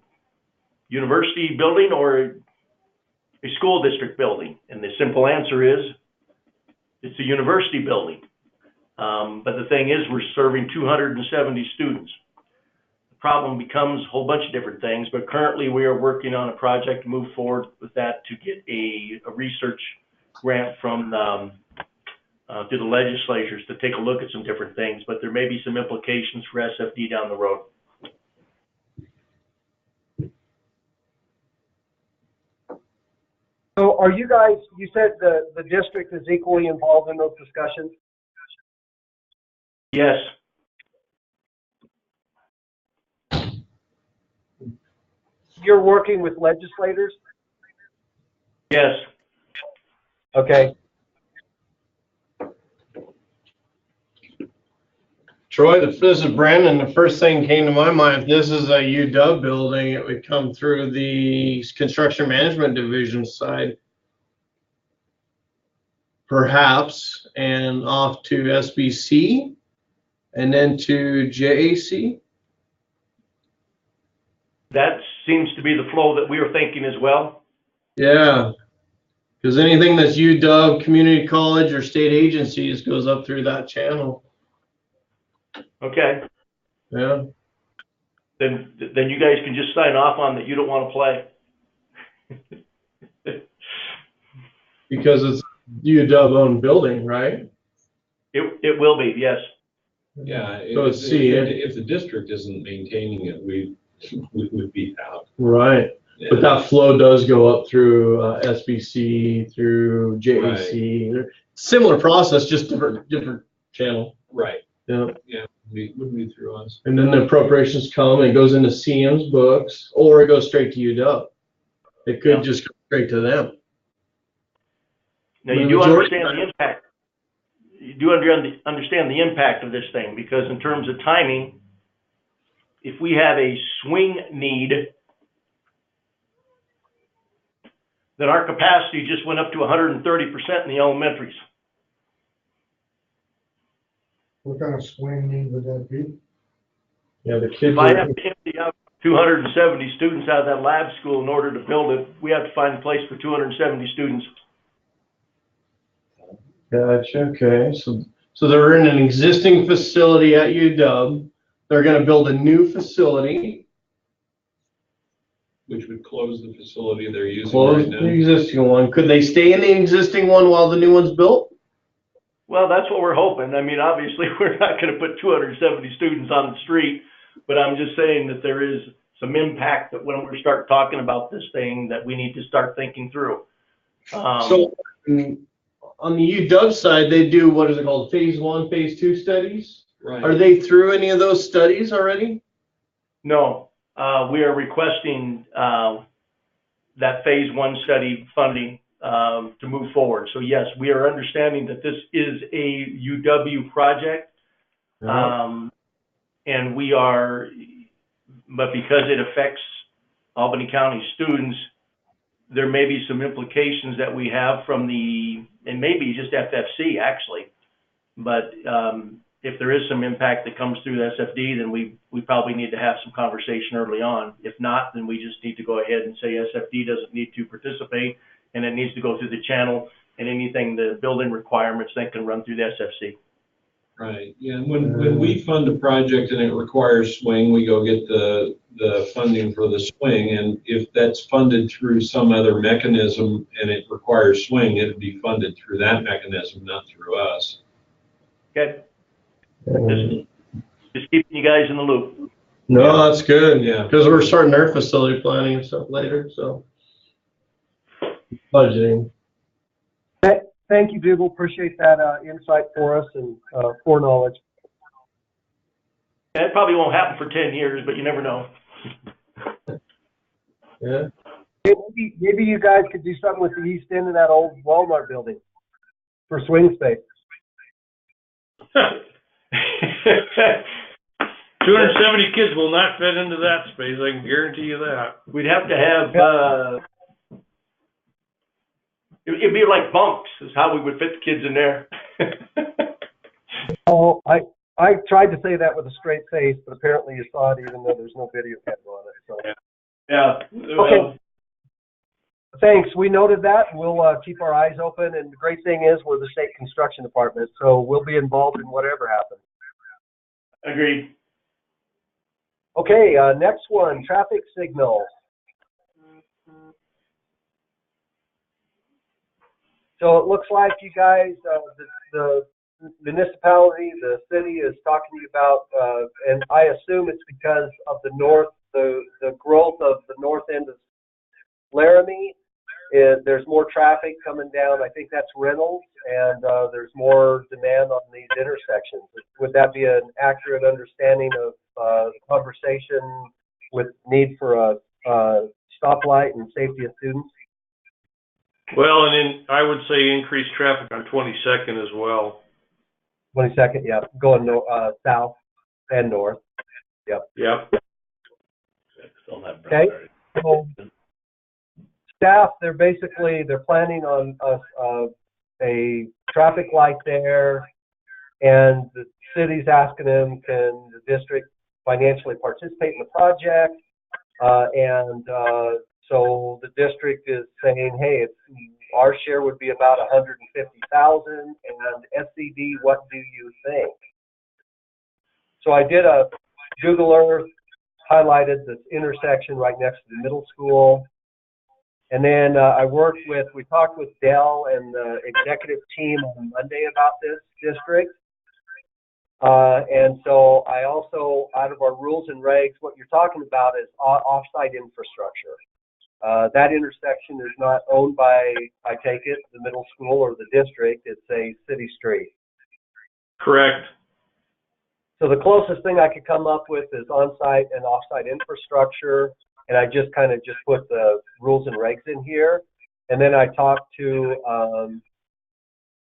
university building or a school district building? And the simple answer is it's a university building. But the thing is, we're serving 270 students. The problem becomes a whole bunch of different things, but currently we are working on a project to move forward with that to get a research grant from to the legislatures to take a look at some different things, but there may be some implications for SFD down the road.
So are you guys, you said the district is equally involved in those discussions?
Yes.
You're working with legislators?
Yes.
Okay.
Troy, this is Brandon. The first thing came to my mind, if this is a UW building, it would come through the construction management division side, perhaps, and off to SBC, and then to JAC.
That seems to be the flow that we were thinking as well.
Yeah, because anything that's UW, community college, or state agencies goes up through that channel.
Okay.
Yeah.
Then you guys can just sign off on that you don't want to play.
Because it's UW owned building, right?
It will be, yes.
Yeah,
So
if,
it's C.
if the district isn't maintaining it, we would be out.
Right.
Yeah.
But that flow does go up through SBC, through JAC.
Right.
Similar process, just different channel.
Right.
Yeah.
Yeah, wouldn't be through us.
And then the appropriations come and it goes into CM's books, or it goes straight to UW. It could just go straight to them.
Now, you do understand the impact. You do understand the impact of this thing, because in terms of timing, if we have a swing need, then our capacity just went up to 130% in the elementaries.
What kind of swing need would that be?
Yeah, the kids.
If I have to empty out 270 students out of that lab school in order to build it, we have to find a place for 270 students.
Gotcha. Okay. So they're in an existing facility at UW. They're going to build a new facility.
Which would close the facility they're using
Close
right
the
now.
existing one. Could they stay in the existing one while the new one's built?
Well, that's what we're hoping. I mean, obviously, we're not going to put 270 students on the street, but I'm just saying that there is some impact that when we start talking about this thing that we need to start thinking through.
So on the UW side, they do, what is it called, phase 1, phase 2 studies?
Right.
Are they through any of those studies already?
No, we are requesting that phase 1 study funding to move forward. So yes, we are understanding that this is a UW project, and we are, but because it affects Albany County students, there may be some implications that we have from and maybe just FFC actually, but if there is some impact that comes through the SFD, then we probably need to have some conversation early on. If not, then we just need to go ahead and say SFD doesn't need to participate, and it needs to go through the channel, and anything, the building requirements, then can run through the SFC.
Right. Yeah. And when we fund a project and it requires swing, we go get the funding for the swing. And if that's funded through some other mechanism and it requires swing, it'd be funded through that mechanism, not through us.
Okay. Just keeping you guys in the loop.
No, that's good.
Yeah.
Because we're starting our facility planning and stuff later, so. Budgeting.
Thank you, Dougal. Appreciate that insight for us and foreknowledge.
It probably won't happen for 10 years, but you never know.
Yeah.
Maybe you guys could do something with the east end of that old Walmart building for swing space.
270 kids will not fit into that space, I can guarantee you that.
We'd have to have, it'd be like bunks is how we would fit the kids in there.
Oh, I tried to say that with a straight face, but apparently you saw it even though there's no video camera on it. So.
Yeah.
Okay. Thanks. We noted that. We'll keep our eyes open. And the great thing is we're the state construction department, so we'll be involved in whatever happens.
Agreed.
Okay, next one, traffic signals. So it looks like you guys, the municipality, the city is talking to you about, and I assume it's because of the growth of the north end of Laramie. There's more traffic coming down. I think that's Reynolds, and there's more demand on these intersections. Would that be an accurate understanding of the conversation with need for a stoplight and safety of students?
Well, and then I would say increased traffic on 22nd as well.
22nd, yeah, going south and north. Yep.
Yep.
Okay. So staff, they're planning on a traffic light there, and the city's asking them, can the district financially participate in the project? So the district is saying, hey, our share would be about $150,000, and SCD, what do you think? So I did a Google Earth, highlighted this intersection right next to the middle school. And then we talked with Dell and the executive team on Monday about this district. And so I also, out of our rules and regs, what you're talking about is off-site infrastructure. That intersection is not owned by, I take it, the middle school or the district. It's a city street.
Correct.
So the closest thing I could come up with is on-site and off-site infrastructure. And I just put the rules and regs in here. And then I talked to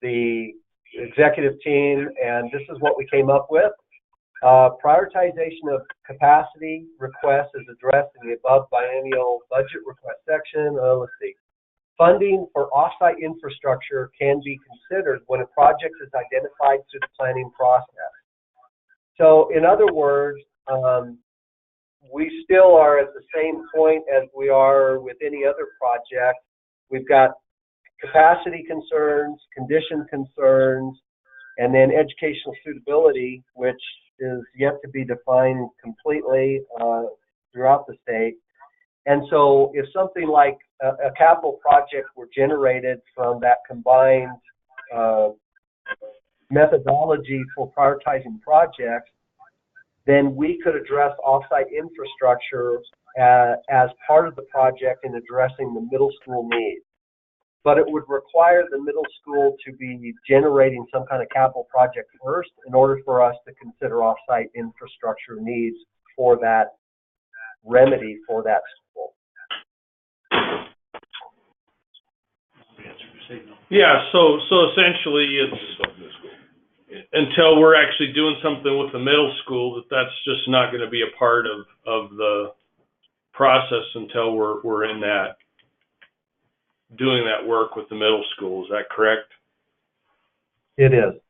the executive team, and this is what we came up with. Prioritization of capacity requests is addressed in the above biennial budget request section. Let's see. Funding for off-site infrastructure can be considered when a project is identified through the planning process. So in other words, we still are at the same point as we are with any other project. We've got capacity concerns, condition concerns, and then educational suitability, which is yet to be defined completely throughout the state. And so if something like a capital project were generated from that combined methodology for prioritizing projects, then we could address off-site infrastructure as part of the project in addressing the middle school needs. But it would require the middle school to be generating some kind of capital project first in order for us to consider off-site infrastructure needs for that remedy for that school.
Yeah, so essentially it's until we're actually doing something with the middle school, that's just not going to be a part of the process until we're in that, doing that work with the middle school. Is that correct?
It is.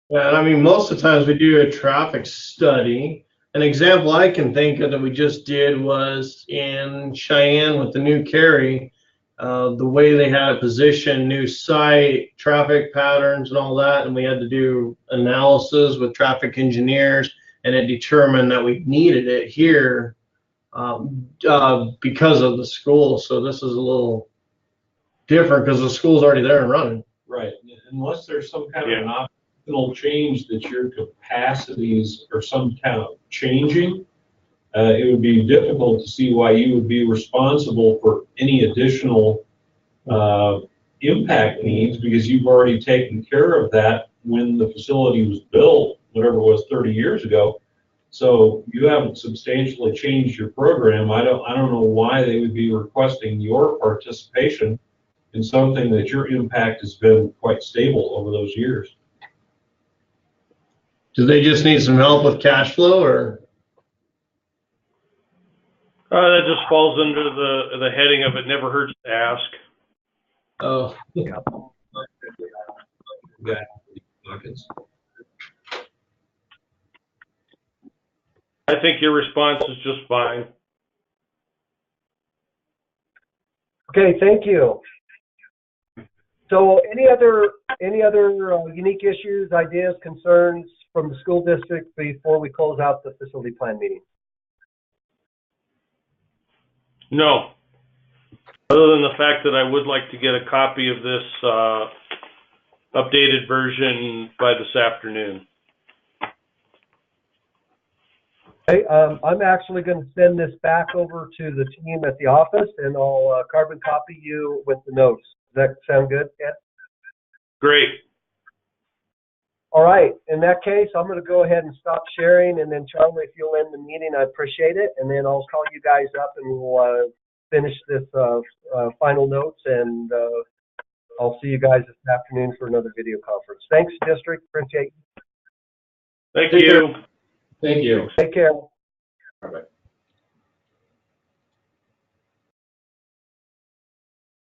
Yeah, and I mean, most of the times we do a traffic study. An example I can think of that we just did was in Cheyenne with the new Cary. The way they had it positioned, new site, traffic patterns and all that, and we had to do analysis with traffic engineers, and it determined that we needed it here because of the school. So this is a little different because the school's already there and running.
Right, unless there's some kind of an optional change that your capacities are somehow changing, it would be difficult to see why you would be responsible for any additional impact needs, because you've already taken care of that when the facility was built, whatever it was 30 years ago. So you haven't substantially changed your program. I don't know why they would be requesting your participation in something that your impact has been quite stable over those years.
Do they just need some help with cash flow, or?
That just falls under the heading of it never hurts to ask.
Oh, yeah.
I think your response is just fine.
Okay, thank you. So any other unique issues, ideas, concerns from the school district before we close out the facility plan meeting?
No. Other than the fact that I would like to get a copy of this updated version by this afternoon.
Hey, I'm actually going to send this back over to the team at the office, and I'll carbon copy you with the notes. Does that sound good, Ed?
Great.
All right. In that case, I'm going to go ahead and stop sharing, and then Charlie, if you'll end the meeting, I appreciate it. And then I'll call you guys up, and we'll finish this final notes, and I'll see you guys this afternoon for another video conference. Thanks, District. Appreciate you.
Thank
Take
you.
Thank you.
Take care.
Bye-bye.